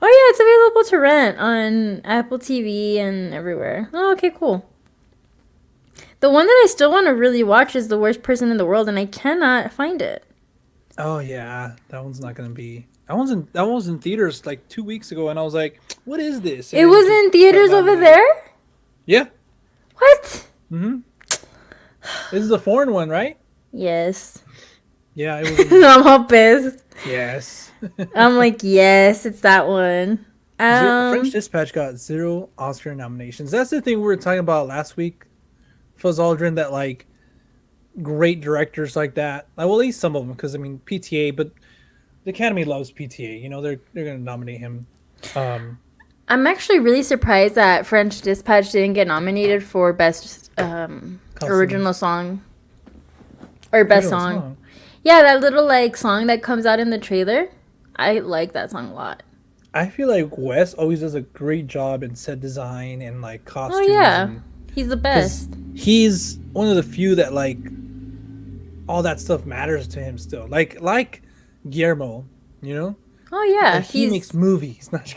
Oh yeah, it's available to rent on Apple TV and everywhere. Oh, okay, cool. The one that I still want to really watch is The Worst Person in the World, and I cannot find it. Oh yeah, that one's not gonna be. That was in theaters like 2 weeks ago, and I was like, "What is this?" And It was in theaters over there? Yeah. What? Mm-hmm. This is a foreign one, right? Yes. Yeah, it was. I'm all pissed. Yes. I'm like, yes, it's that one. French Dispatch got 0 Oscar nominations. That's the thing we were talking about last week, Fuzz Aldrin. That like great directors like that. Well, at least some of them, because I mean PTA, but the Academy loves PTA. You know, they're gonna nominate him. I'm actually really surprised that French Dispatch didn't get nominated for best original song or best song. Yeah, that little like song that comes out in the trailer. I like that song a lot. I feel like Wes always does a great job in set design and like costumes. Oh yeah, and, he's the best. he's one of the few that like all that stuff matters to him still. Like Guillermo, you know, Oh yeah, like he makes movies. Not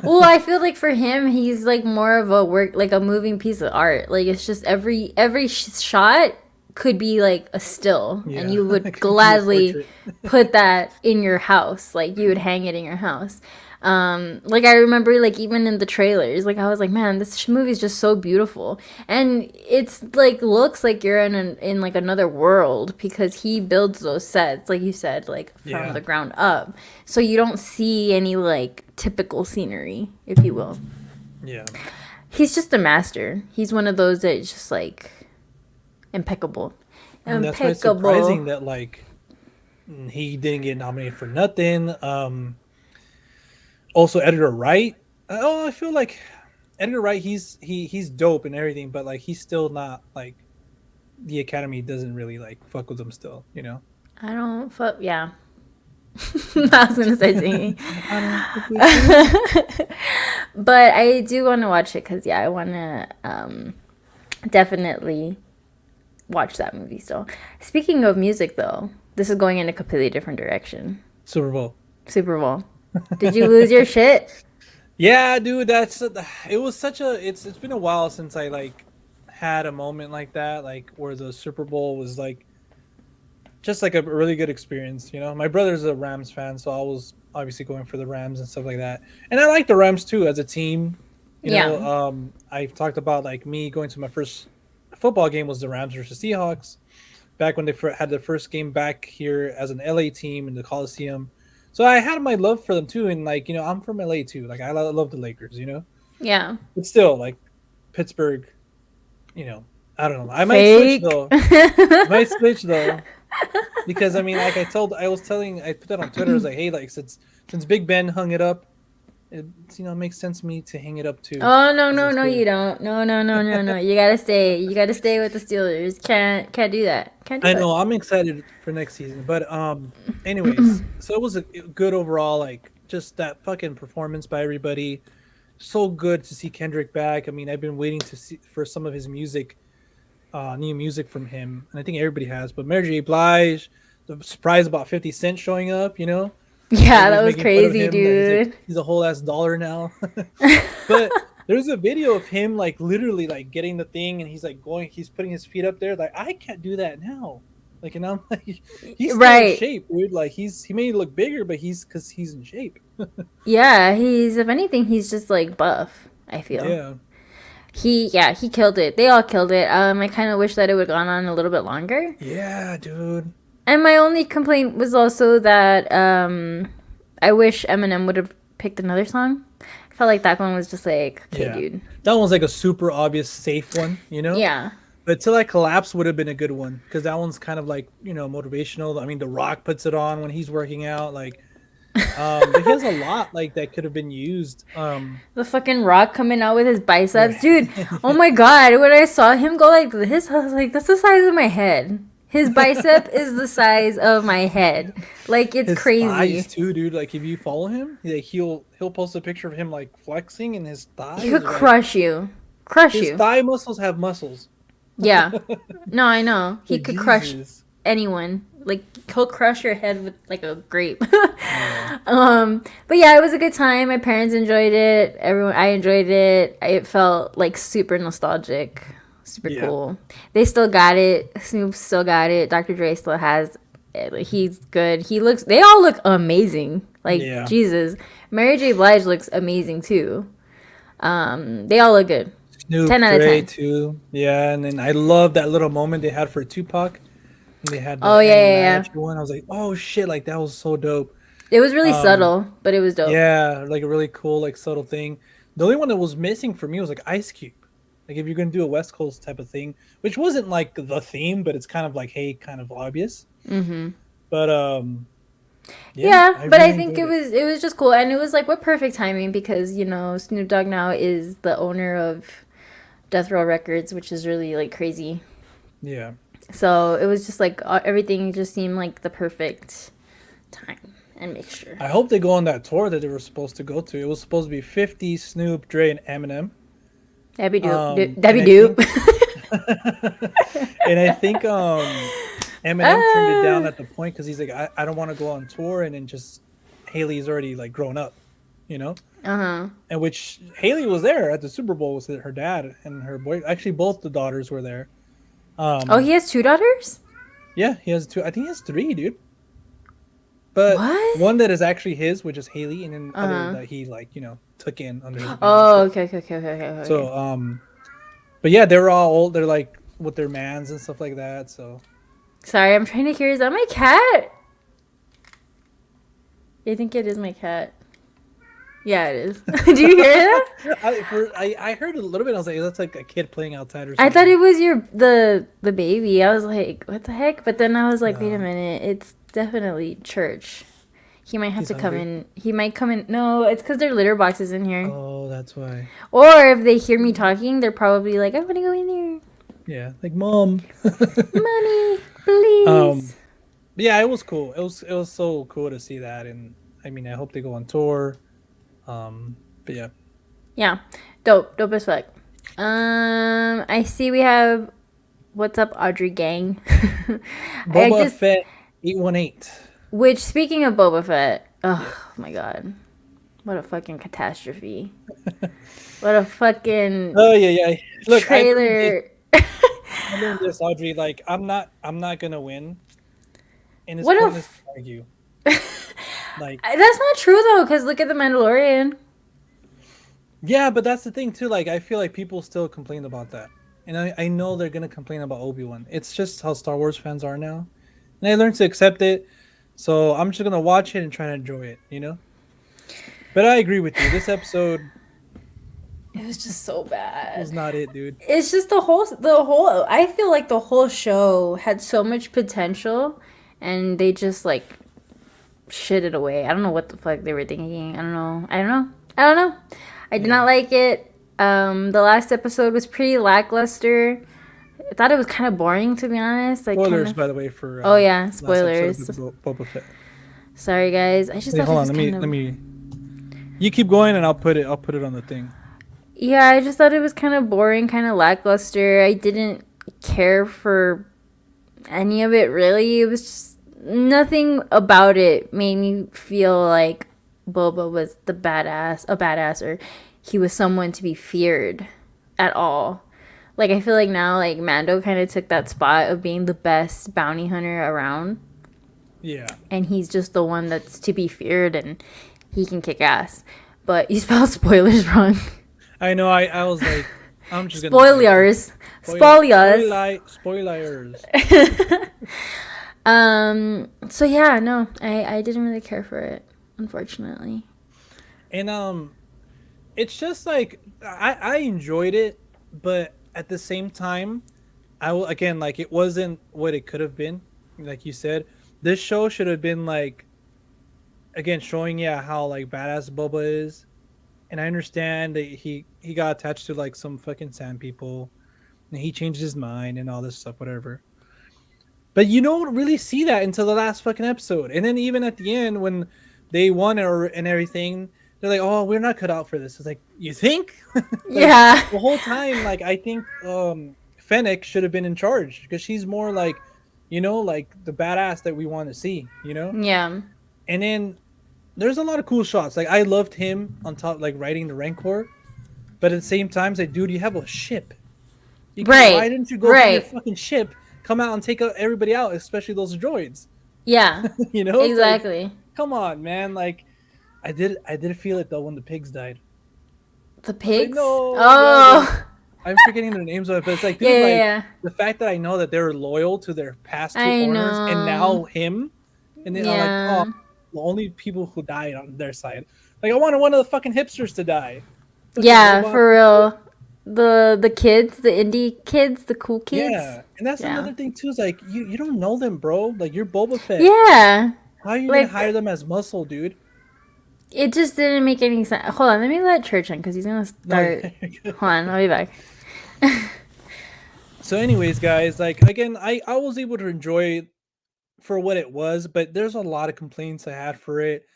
well, I feel like for him, he's like more of a work, like a moving piece of art. Like it's just every shot could be like a still, yeah, and you would it could be a gladly portrait. put that in your house. Like you would hang it in your house. Like I remember, like even in the trailers, like I was like, man, this movie is just so beautiful, and it's like looks like you're in like another world because he builds those sets, like you said, like from Yeah. the ground up, so you don't see any like typical scenery, if you will. Yeah, He's just a master. He's one of those that's just like impeccable, and that's why it's surprising that like he didn't get nominated for nothing. Also, Edgar Wright. Oh, I feel like Edgar Wright. He's dope and everything, but like he's still not like the Academy doesn't really like fuck with him still. You know. I don't fuck. Yeah, I was gonna say singing. I don't fuck with you. But I do want to watch it because, yeah, I want to definitely watch that movie still. Speaking of music, though, this is going in a completely different direction. Super Bowl. Super Bowl. Did you lose your shit? Yeah, dude, it was such a it's been a while since I like had a moment like that, like where the Super Bowl was like just like a really good experience, you know. My brother's a Rams fan, so I was obviously going for the Rams and stuff like that. And I like the Rams too as a team. You Yeah. know, I've talked about like me going to my first football game was the Rams versus Seahawks back when they had their first game back here as an LA team in the Coliseum. So I had my love for them too, and like you know, I'm from LA too. Like I love the Lakers, you know. Yeah. But still, like Pittsburgh, you know, I don't know. I might Fake. switch though. I might switch though, because I mean, like I put that on Twitter. I was like, hey, like since Big Ben hung it up, it makes sense to me to hang it up too. Oh no Because no it's no good. you don't. No. You gotta stay. You gotta stay with the Steelers. Can't do that. Can't do I it. know. I'm excited for next season, but anyways, so it was a good overall. Like just that fucking performance by everybody. So good to see Kendrick back. I mean, I've been waiting to see for some of his music, new music from him, and I think everybody has. But Mary J. Blige, the surprise about 50 Cent showing up, you know, Yeah, that everybody's was making fun of crazy, him, that dude. he's a whole ass dollar now. But there's a video of him like literally like getting the thing, and he's like he's putting his feet up there. Like I can't do that now. Like, and I'm like, he's still in Right. shape, dude. Like he may look bigger, but because he's in shape. Yeah, he's, if anything, he's just like buff, I feel. Yeah. He killed it. They all killed it. I kind of wish that it would have gone on a little bit longer. Yeah, dude. And my only complaint was also that I wish Eminem would have picked another song. I felt like that one was just like, okay, Yeah. dude. That one's like a super obvious safe one, you know? Yeah. But Till I Collapse would have been a good one because that one's kind of like, you know, motivational. I mean, The Rock puts it on when he's working out. Like, but he has a lot like that could have been used. The fucking Rock coming out with his biceps. Dude, oh my God. When I saw him go like this, I was like, that's the size of my head. His bicep is the size of my head. Like, it's His crazy. thighs too, dude. Like if you follow him, like he'll post a picture of him like flexing and his thighs. He could are, like- crush you. Crush his you. thigh muscles have muscles. Yeah. No, I know. He Like, could crush Jesus. anyone. Like, he'll crush your head with like a grape. But yeah, it was a good time. My parents enjoyed it. I enjoyed it. It felt like super nostalgic. Super Yeah. cool. They still got it. Snoop still got it. Dr. Dre still has it. Like, he's good. They all look amazing. Like, Yeah. Jesus. Mary J. Blige looks amazing too. They all look good. Snoop 10 out of Dre 10. too. Yeah, and then I love that little moment they had for Tupac. They had the Oh, yeah, Annie yeah. Match one. I was like, oh shit, like that was so dope. It was really subtle, but it was dope. Yeah, like a really cool, like subtle thing. The only one that was missing for me was like Ice Cube. Like if you're gonna do a West Coast type of thing, which wasn't like the theme, but it's kind of like, hey, kind of obvious. Mm-hmm. But Yeah, but really I think enjoyed it was just cool, and it was like what perfect timing because Snoop Dogg now is the owner of Death Row Records, which is really like crazy. Yeah. So it was just like everything just seemed like the perfect time and mixture. I hope they go on that tour that they were supposed to go to. It was supposed to be 50, Snoop, Dre, and Eminem. That'd be dope. Um, That'd be and I dope. And I think Eminem turned it down Ah. at the point because he's like, I don't want to go on tour, and then just Haley's already like grown up, you know. Uh-huh. And which Haley was there at the Super Bowl with her dad and her boy. Actually, both the daughters were there. Oh, he has two daughters? Yeah, he has two. I think he has three, dude. But What? one that is actually his, which is Haley, and then other Uh-huh. that he like took in under his wing and Oh, shit. okay. So but yeah, they're all old. They're like with their mans and stuff like that. So Sorry, I'm trying to hear. Is that my cat? I think it is my cat. Yeah, it is. Do you hear that? I heard a little bit. I was like, that's like a kid playing outside or I something. thought it was the baby. I was like, what the heck? But then I was like, wait a No. minute. It's definitely church. He might have He's to come hungry? in. He might come in. No, it's because there are litter boxes in here. Oh, that's why. Or if they hear me talking, they're probably like, I want to go in there. Yeah, like mom. Mommy, please. Yeah, it was cool. It was so cool to see that, and I mean, I hope they go on tour. But yeah, Yeah. Dope as fuck. I see we have What's Up Audrey Gang. Boba Fett 818. Which, speaking of Boba Fett, oh my god. What a fucking catastrophe. What a fucking Oh yeah. Look, trailer. I learned this, Audrey. Like, I'm not gonna win, and it's What a pointless to argue. Like, That's not true though, because look at The Mandalorian. yeah, but that's the thing too. Like, I feel like people still complain about that, and I know they're gonna complain about Obi-Wan. It's just how Star Wars fans are now, and I learned to accept it. So I'm just gonna watch it and try to enjoy it, you know. But I agree with you. This episode It was just so bad. was not it, dude. It's just the whole I feel like the whole show had so much potential and they just like shit it away. I don't know what the fuck they were thinking. I don't know. I did not like it. The last episode was pretty lackluster. I thought it was kind of boring, to be honest. Like, Spoilers, by the way, for oh yeah, last episode spoilers. of Boba Fett. Sorry guys. I just Wait, thought hold it on. was Let me. You keep going, and I'll put it on the thing. Yeah, I just thought it was kind of boring, kind of lackluster. I didn't care for any of it really. It was just nothing about it made me feel like Boba was a badass, or he was someone to be feared at all. Like, I feel like now, like, Mando kind of took that spot of being the best bounty hunter around. Yeah. And he's just the one that's to be feared, and he can kick ass. But you spelled spoilers wrong. I know. I was like, I'm just gonna Spoilers. Spoilers. So yeah, no, I didn't really care for it, unfortunately. And it's just like I enjoyed it, but at the same time, I will again like it wasn't what it could have been. Like you said, this show should have been like again showing how like badass Boba is, and I understand that he got attached to like some fucking sand people, and he changed his mind and all this stuff, whatever. But you don't really see that until the last fucking episode, and then even at the end when they won and everything, they're like, "Oh, we're not cut out for this." It's like, you think? Like, Yeah. the whole time, like I think Fennec should have been in charge because she's more like, like the badass that we want to see, Yeah. And then there's a lot of cool shots. Like I loved him on top, like riding the Rancor, but at the same time, it's like, dude, you have a ship. Right. Why didn't you go from your fucking ship, come out and take everybody out, especially those droids? Yeah. Exactly. Like, come on, man. Like, I did feel it though when the pigs died. The pigs? No, oh. I'm forgetting their names, but it's like, dude, Yeah. the fact that I know that they're loyal to their past two I owners, and know. now him, and then I'm like, oh, the only people who died on their side. Like, I wanted one of the fucking hipsters to die. Yeah, for real. The kids, the indie kids, the cool kids. Yeah, and that's another thing too. Is like you don't know them, bro. Like you're Boba Fett. Yeah. How are you gonna hire them as muscle, dude? It just didn't make any sense. Hold on, let me let Church in because he's gonna start. Hold on, I'll be back. So, anyways, guys, like again, I was able to enjoy it for what it was, but there's a lot of complaints I had for it.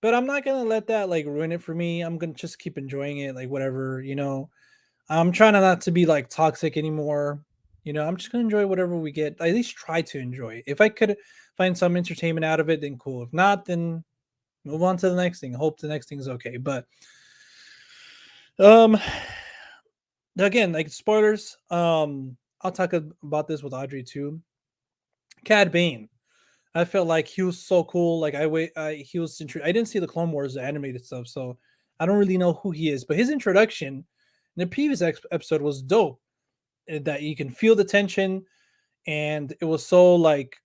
But I'm not gonna let that like ruin it for me. I'm gonna just keep enjoying it, like whatever, I'm trying not to be like toxic anymore. I'm just gonna enjoy whatever we get. At least try to enjoy. If I could find some entertainment out of it, then cool. If not, then move on to the next thing. Hope the next thing's okay. But um, again, like spoilers. I'll talk about this with Audrey too. Cad Bane. I felt like he was so cool. Like he was. I didn't see the Clone Wars the animated stuff, so I don't really know who he is. But his introduction in the previous episode was dope. That you can feel the tension, and it was so like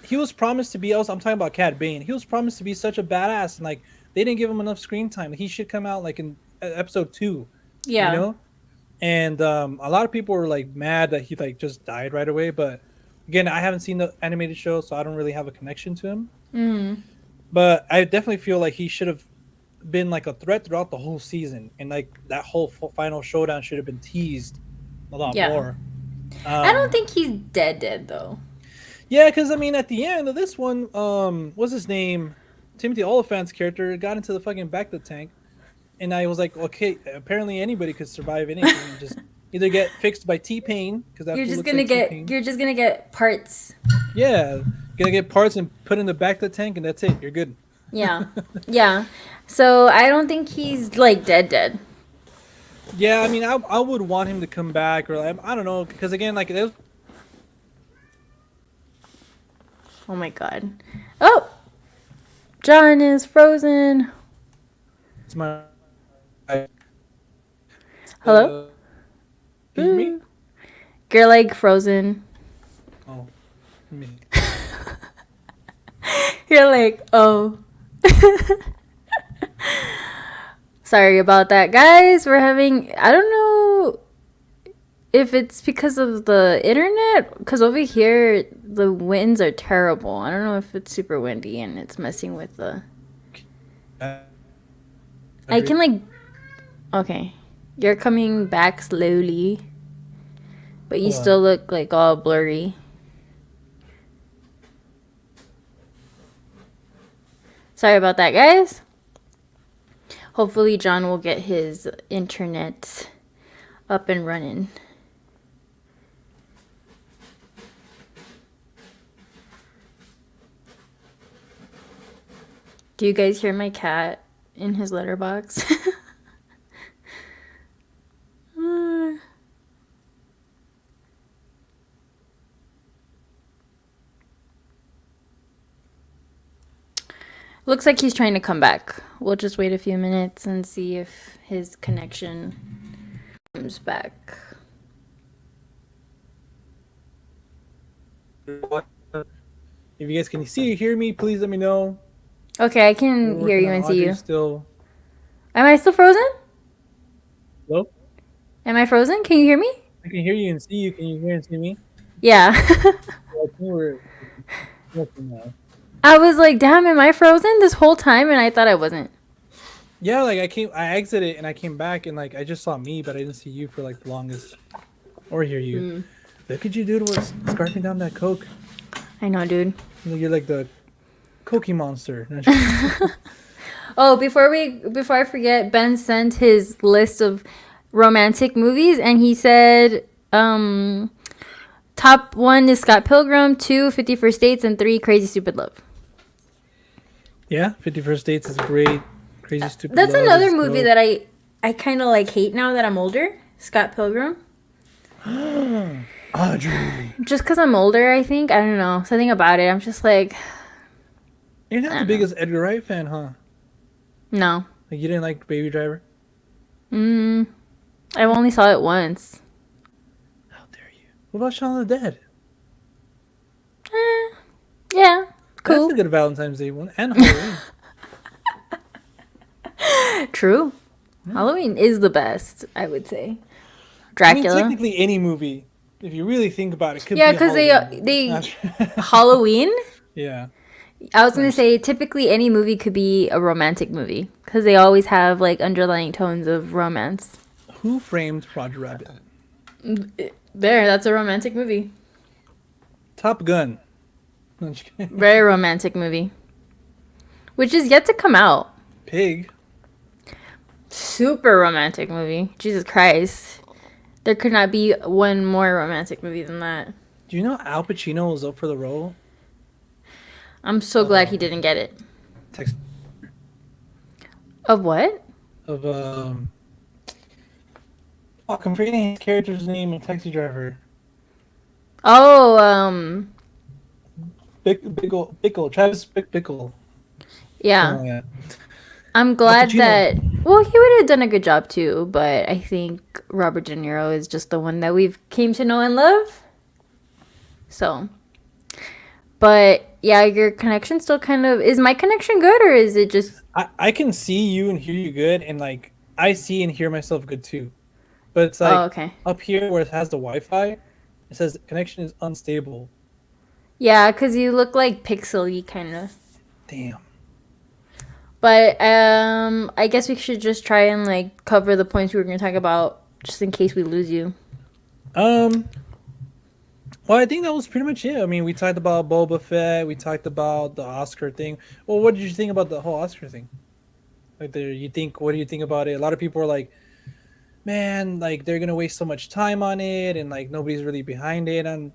he was promised to be. I'm talking about Cad Bane. He was promised to be such a badass, and like they didn't give him enough screen time. He should come out like in episode 2. Yeah. And a lot of people were like mad that he like just died right away. But again, I haven't seen the animated show, so I don't really have a connection to him. But I definitely feel like he should have been like a threat throughout the whole season, and like that whole final showdown should have been teased a lot more. I don't think he's dead though. Yeah, because I mean, at the end of this one, what's his name? Timothy Oliphant's character got into the fucking back of the tank, and I was like, okay, apparently anybody could survive anything. And just either get fixed by T-Pain because You're just gonna get parts. Yeah, gonna get parts and put in the back of the tank, and that's it. You're good. Yeah, yeah. So I don't think he's like dead. Yeah, I mean, I would want him to come back, or like, I don't know, because again, like there's. Oh my god. Oh! John is frozen. It's my. Hello? Can you hear me? You're like frozen. Oh, me. You're like, oh. Sorry about that, guys. We're having, I don't know if it's because of the internet, because over here the winds are terrible. I don't know if it's super windy and it's messing with the. I can like. Okay, you're coming back slowly, but you still look like all blurry. Sorry about that, guys. Hopefully John will get his internet up and running. Do you guys hear my cat in his letterbox? Looks like he's trying to come back. We'll just wait a few minutes and see if his connection comes back. If you guys can see or hear me, please let me know. Okay, I can hear you and see you. Still. Am I still frozen? Hello? Am I frozen? Can you hear me? I can hear you and see you. Can you hear and see me? Yeah. I was like, damn, am I frozen this whole time? And I thought I wasn't. Yeah, like I exited and I came back and like I just saw me, but I didn't see you for like the longest. Or hear you. Look at you, dude, was scarfing down that Coke. I know, dude. You're like the Cookie Monster. Oh, before I forget, Ben sent his list of romantic movies, and he said, top 1 is Scott Pilgrim, 2, 50 First Dates, and 3, Crazy Stupid Love. Yeah, 50 First Dates is great. Crazy Stupid That's Love another is movie dope. that I kind of like hate now that I'm older. Scott Pilgrim. Audrey. Just because I'm older, I think. I don't know. Something about it. I'm just like... You're not the biggest Edgar Wright fan, huh? No. Like you didn't like Baby Driver? I only saw it once. How dare you? What about Shaun of the Dead? Yeah. Cool. That's a good Valentine's Day one. And Halloween. True. Halloween is the best, I would say. Dracula. I mean, technically any movie, if you really think about it, could yeah, be because they Halloween. Halloween. Yeah. I was gonna say typically any movie could be a romantic movie because they always have like underlying tones of romance. Who Framed Roger Rabbit? There, that's a romantic movie. Top Gun. No, I'm just kidding. Very romantic movie, which is yet to come out. Pig. Super romantic movie. Jesus Christ. There could not be one more romantic movie than that. Do you know Al Pacino was up for the role? I'm so glad he didn't get it. Tex- Of what? of I'm forgetting his character's name in Taxi Driver. Oh, Bickle, Travis Bickle. yeah. Something like that. I'm glad Pacino. that. Well, he would have done a good job too, but I think Robert De Niro is just the one that we've came to know and love. So, but yeah, your connection still kind of is. My connection good, or is it just? I can see you and hear you good, and like I see and hear myself good too. But it's like Oh, okay. up here where it has the Wi-Fi, it says connection is unstable. Yeah, because you look like pixely kind of. Damn. But I guess we should just try and like cover the points we were going to talk about, just in case we lose you. Well, I think that was pretty much it. I mean, we talked about Boba Fett. We talked about the Oscar thing. Well, what did you think about the whole Oscar thing? What do you think about it? A lot of people are like, man, like they're gonna waste so much time on it, and like nobody's really behind it. And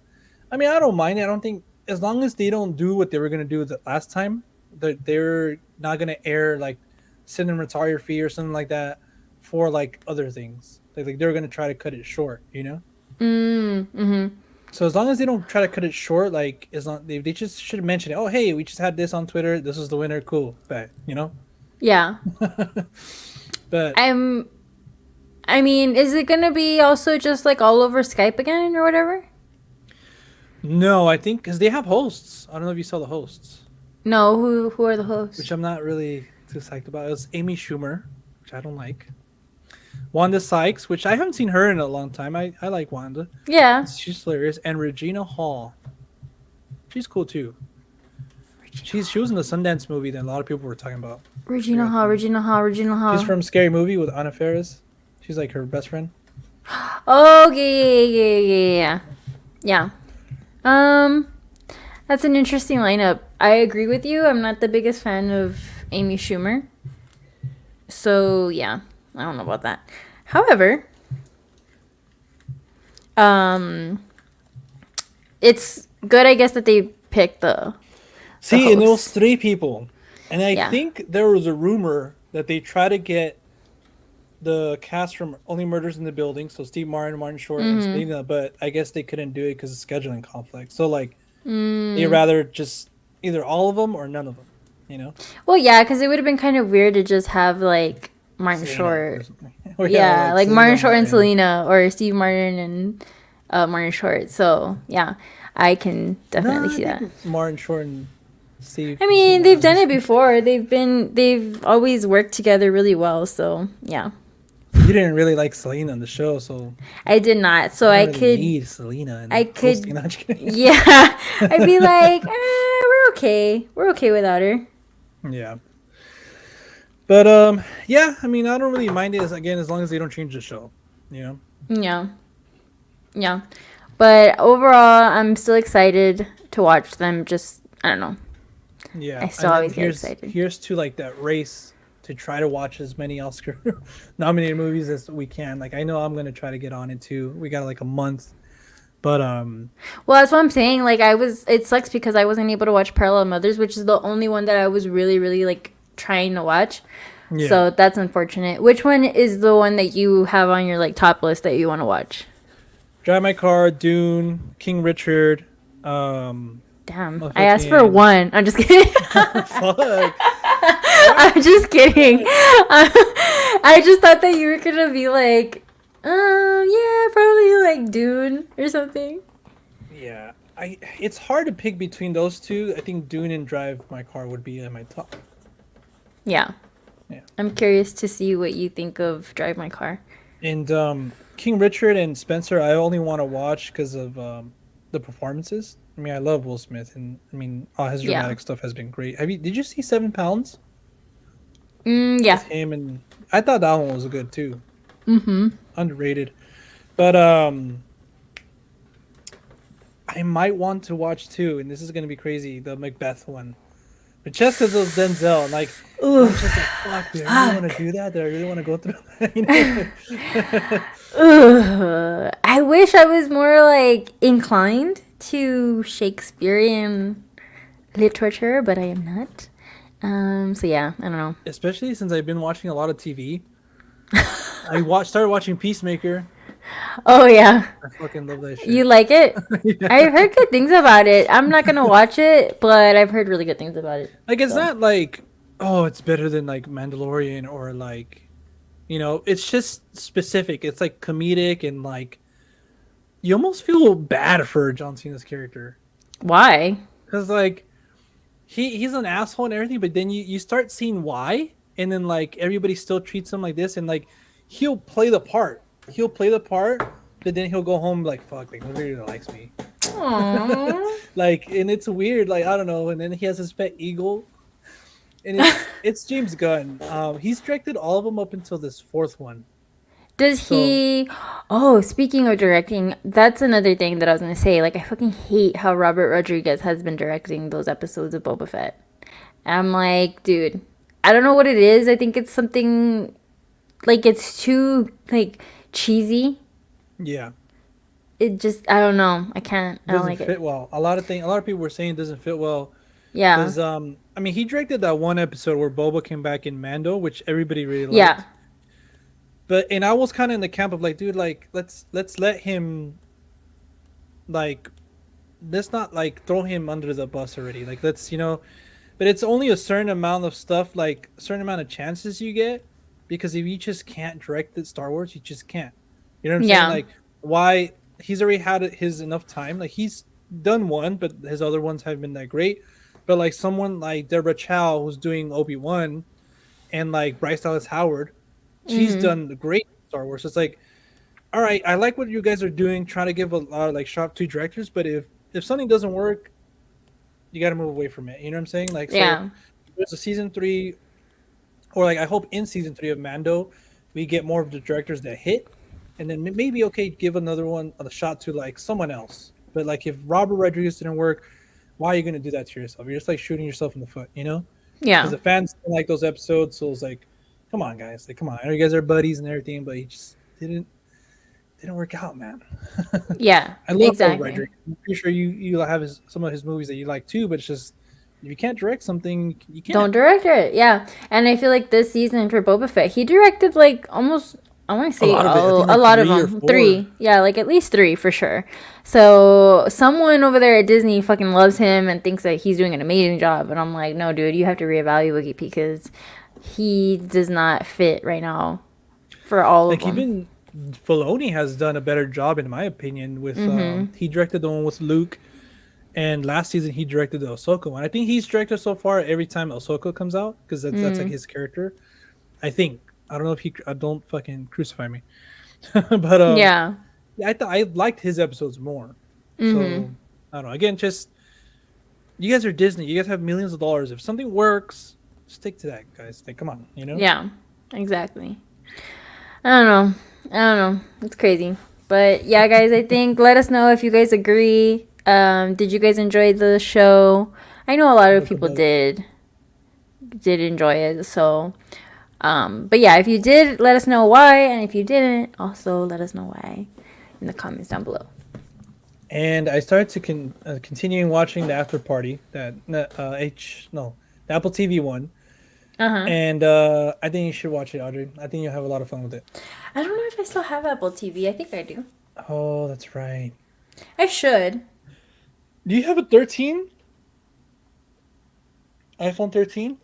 I mean, I don't mind it. I don't think as long as they don't do what they were gonna do the last time, they're not gonna air like cinematography or something like that for like other things. Like they're gonna try to cut it short, you know. Mm-hmm. So as long as they don't try to cut it short, like as long they just should mention it. Oh, hey, we just had this on Twitter. This was the winner. Cool, bet, you know. Yeah. But I mean, is it gonna be also just like all over Skype again or whatever? no, I think because they have hosts. I don't know if you saw the hosts, No, who are the hosts? which I'm not really too psyched about. It was Amy Schumer, which I don't like. Wanda Sykes, which I haven't seen her in a long time. I like Wanda. Yeah. She's hilarious. And Regina Hall. She's cool too. She was in the Sundance movie that a lot of people were talking about. Regina Hall. She's from Scary Movie with Anna Faris. She's like her best friend. Oh, yeah. Yeah. That's an interesting lineup. I agree with you. I'm not the biggest fan of Amy Schumer. So, yeah. I don't know about that. However, it's good, I guess, that they picked the See, and it was host. 3 people. And I Yeah. think there was a rumor that they try to get the cast from Only Murders in the Building, so Steve Martin, Martin Short, and Selena, but I guess they couldn't do it because of scheduling conflict. So, like, they'd rather just either all of them or none of them, you know? Well, yeah, because it would have been kind of weird to just have, like, Martin Selena Short. or something. Or, Yeah, like Selena Martin Short and Martin. Selena, or Steve Martin and Martin Short. So, yeah, I can definitely No, see I that. think Martin Short and Steve. I mean, they've done it before. They've always worked together really well. So, yeah. You didn't really like Selena on the show, so I did not. So you I don't really could, need Selena. And I could, hosting. No, I'm just kidding. yeah. I'd be like, we're okay. We're okay without her. Yeah. But yeah, I mean, I don't really mind it as long as they don't change the show, you know. Yeah. Yeah. But overall, I'm still excited to watch them. Just, I don't know. Yeah. I still and then always get excited. Here's to like that race to try to watch as many Oscar nominated movies as we can. Like I know I'm gonna try to get on it too. We got like a month. But Well, that's what I'm saying. Like, it sucks because I wasn't able to watch Parallel Mothers, which is the only one that I was really, really, like, trying to watch. yeah. So that's unfortunate. Which one is the one that you have on your, like, top list that you want to watch? Drive My Car, Dune, King Richard. Damn. Oh, I asked for 15. one. I'm just kidding. Fuck. I'm just kidding. I just thought that you were going to be like, yeah, probably, like, Dune or something. Yeah. It's hard to pick between those two. I think Dune and Drive My Car would be at my top. Yeah. Yeah. I'm curious to see what you think of Drive My Car. And King Richard and Spencer, I only want to watch because of the performances. I mean, I love Will Smith, and I mean, all his Yeah. dramatic stuff has been great. Did you see 7 Pounds? Yeah. With him, and I thought that one was good too. Mm-hmm. Underrated, but I might want to watch too, and this is gonna be crazy. The Macbeth one, but just because it was Denzel, and like, I'm just like, fuck, do I really want to do that? Do I really want to go through that? You know? Ugh. I wish I was more like inclined to Shakespearean literature, but I am not. So yeah, I don't know. Especially since I've been watching a lot of TV. Started watching Peacemaker. Oh yeah, I fucking love that you shit. like it? Yeah. I've heard good things about it. I'm not gonna watch it, but I've heard really good things about it. Like it's So not like, oh, it's better than like Mandalorian or like, it's just specific. It's like comedic and like you almost feel bad for John Cena's character why? because like he's an asshole and everything, but then you start seeing why, and then like everybody still treats him like this, and like he'll play the part. He'll play the part, but then he'll go home like fuck, like nobody really likes me. Aww. Like, and it's weird. Like I don't know. And then he has his pet eagle, and it's James Gunn. He's directed all of them up until this fourth one. Does So he? Oh, speaking of directing, that's another thing that I was gonna say. Like, I fucking hate how Robert Rodriguez has been directing those episodes of Boba Fett. I'm like, dude, I don't know what it is. I think it's something like it's too like cheesy. yeah, It just, I don't know. I can't. I don't doesn't like it. fit well. A lot of people were saying it doesn't fit well Yeah, because I mean he directed that one episode where Boba came back in Mando, which everybody really yeah, liked. But and I was kind of in the camp of like, dude, like let's let him like let's not like throw him under the bus already. Like let's but it's only a certain amount of stuff, like a certain amount of chances you get, because if you just can't direct the Star Wars, you just can't. You know what I'm saying? yeah. Like why he's already had his enough time. Like he's done one, but his other ones haven't been that great. But like someone like Deborah Chow who's doing Obi-Wan and like Bryce Dallas Howard, she's Mm-hmm. done great Star Wars. So it's like, all right, I like what you guys are doing, trying to give a lot of like shot to directors, but if something doesn't work, you got to move away from it. You know what I'm saying? Like, so Yeah, there's a season 3, or like I hope in season 3 of Mando, we get more of the directors that hit, and then maybe okay, give another one a shot to like someone else. But like if Robert Rodriguez didn't work, why are you gonna do that to yourself? You're just like shooting yourself in the foot, Because yeah, the fans didn't like those episodes, so it's like, come on, guys, like come on, I know you guys are buddies and everything, but he just didn't work out, man. yeah. I love Robert Exactly. Rodriguez. I'm pretty sure you have some of his movies that you like too, but it's just if you can't direct something, you Don't can't. direct it. Yeah. And I feel like this season for Boba Fett, he directed like almost, I want to A say lot of it. I think a like lot of 3 or them. 4. Three. Yeah, like at least three for sure. So someone over there at Disney fucking loves him and thinks that he's doing an amazing job. And I'm like, no, dude, you have to reevaluate because he does not fit right now for all of Like them. even Filoni has done a better job, in my opinion. With Mm-hmm. he directed the one with Luke, and last season he directed the Ahsoka one. I think he's directed so far every time Ahsoka comes out because that's like Mm. his character. I think I don't know if he. Don't fucking crucify me, but Yeah. yeah, I liked his episodes more. Mm-hmm. So I don't know. Again, just you guys are Disney. You guys have millions of dollars. If something works, stick to that, guys. Like, come on. Yeah. Exactly. I don't know. I don't know. It's crazy. But yeah, guys, I think let us know if you guys agree. Did you guys enjoy the show? I know a lot of Book people about did enjoy it. So, but yeah, if you did, let us know why, and if you didn't, also let us know why in the comments down below. And I started to continuing watching the After Party the Apple TV one, Uh huh. and I think you should watch it, Audrey. I think you'll have a lot of fun with it. I don't know if I still have Apple TV. I think I do. Oh, that's right. I should. Do you have a 13? iPhone 13?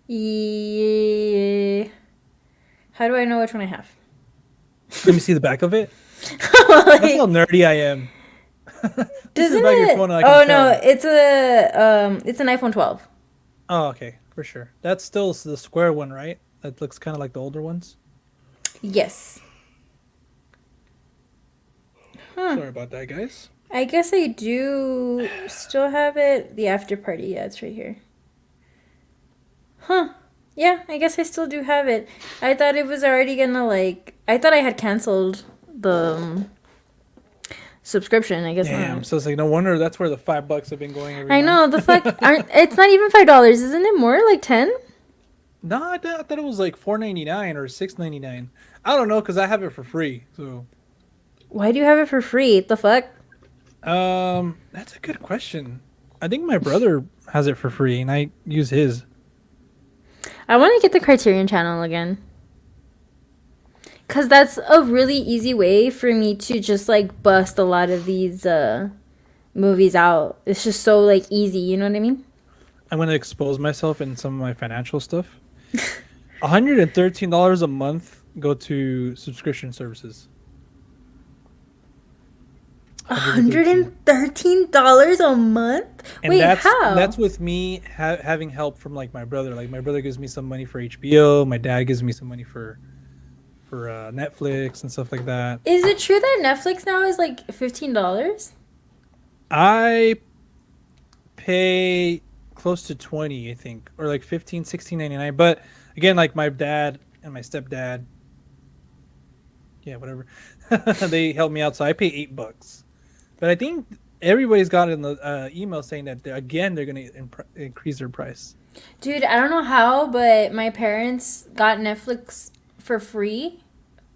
Yeah. How do I know which one I have? Let me see the back of it. That's how nerdy I am. This is Doesn't about your it? phone. I Oh can no, tell. it's an iPhone 12. Oh, okay, for sure. That's still the square one, right? That looks kind of like the older ones. Yes. Huh. Sorry about that, guys. I guess I do still have it. The after party, yeah, it's right here. Huh. Yeah, I guess I still do have it. I thought it was already gonna I thought I had canceled the subscription. I guess Damn. not. So it's like no wonder that's where the $5 have been going every I know month. the fuck. Aren't it's not even $5? Isn't it more like 10? No, I thought it was like $4.99 or $6.99. I don't know because I have it for free. So, Why do you have it for free? The fuck? that's a good question. I think my brother has it for free, and I use his. I want to get the Criterion Channel again. Because that's a really easy way for me to just, like, bust a lot of these movies out. It's just so, like, easy. You know what I mean? I'm gonna expose myself in some of my financial stuff. $113 a month go to subscription services. $113 a month? And Wait, that's how? that's with me having help from like my brother. Like my brother gives me some money for HBO. My dad gives me some money for Netflix and stuff like that. Is it true that Netflix now is, like, $15? I pay close to 20, I think, or like 15, 16.99. But again, like my dad and my stepdad, yeah, whatever, they help me out, so I pay $8. But I think everybody's got in the email saying that they're gonna increase their price. Dude, I don't know how, but my parents got Netflix for free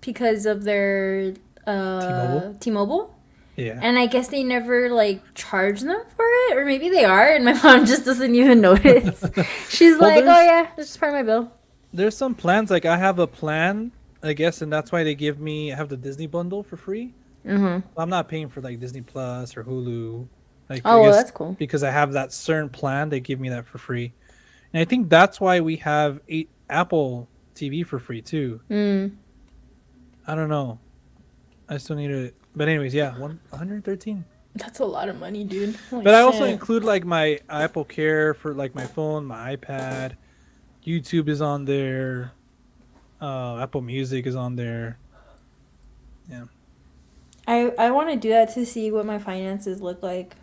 because of their T-Mobile. Yeah. And I guess they never, like, charge them for it. Or maybe they are, and my mom just doesn't even notice. She's Well, like, oh, yeah, that's just part of my bill. There's some plans, like I have a plan, I guess, and that's why they give me, I have the Disney bundle for free. Mm-hmm. I'm not paying for like Disney Plus or Hulu. Like, Oh, I well, guess that's cool. because I have that certain plan, they give me that for free. And I think that's why we have Apple TV for free too. Mm. I don't know. I still need it. But anyways, yeah, 113. That's a lot of money, dude. Holy But I also shit. include like my Apple Care for like my phone, my iPad. YouTube is on there. Apple Music is on there. Yeah. I want to do that to see what my finances look like.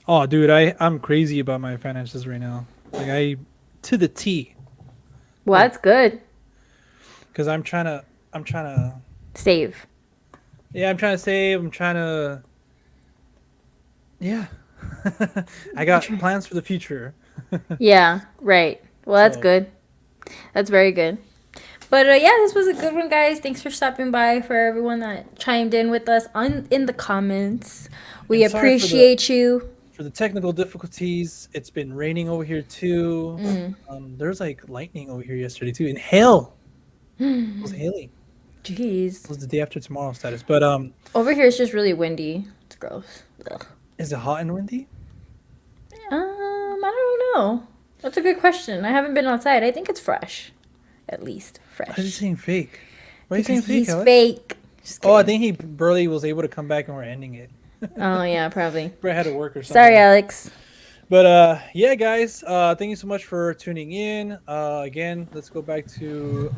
Oh, dude, I'm crazy about my finances right now. Like to the T. Well, that's good. Because I'm trying to Save. yeah, I'm trying to save. I'm trying to yeah. I got plans for the future. Yeah, right. Well, that's So- good. That's very good. But yeah, this was a good one, guys. Thanks for stopping by. For everyone that chimed in with us in the comments, we And sorry for the- appreciate you. For the technical difficulties, it's been raining over here too. Mm. There's like lightning over here yesterday too, and hail. It was hailing. It Jeez. was the day after tomorrow status. But Over here, it's just really windy. It's gross. Ugh. is it hot and windy? I don't know. That's a good question. I haven't been outside. I think it's fresh, at least fresh. Why are you saying fake? Why are you saying Because fake? he's Alex? fake. Just Oh, I kidding. think he barely was able to come back and we're ending it. Oh yeah, probably. Brett had to work or something. Sorry, Alex. But yeah, guys, thank you so much for tuning in. Again, let's go back to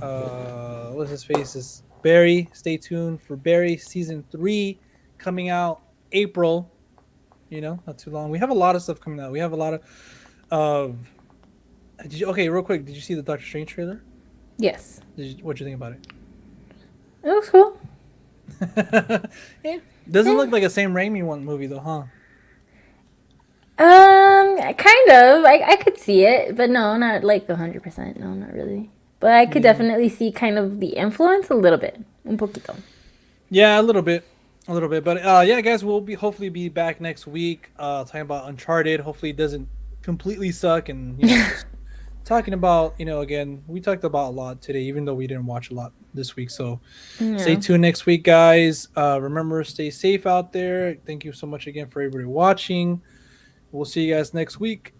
what's his face? Is Barry. Stay tuned for Barry season 3 coming out April. You know, not too long. We have a lot of stuff coming out. We have a lot of. Okay, real quick, did you see the Doctor Strange trailer? Yes. What'd you think about it? It looks cool. Yeah. Doesn't look like a Sam Raimi one movie though, huh? Kind of. I could see it, but no, not like 100%. No, not really. But I could definitely see kind of the influence a little bit. Un poquito. Yeah, a little bit. But yeah, guys, we'll hopefully be back next week talking about Uncharted. Hopefully it doesn't completely suck, and just talking about, again, we talked about a lot today, even though we didn't watch a lot this week. So stay tuned next week, guys. Remember, stay safe out there. Thank you so much again for everybody watching. We'll see you guys next week.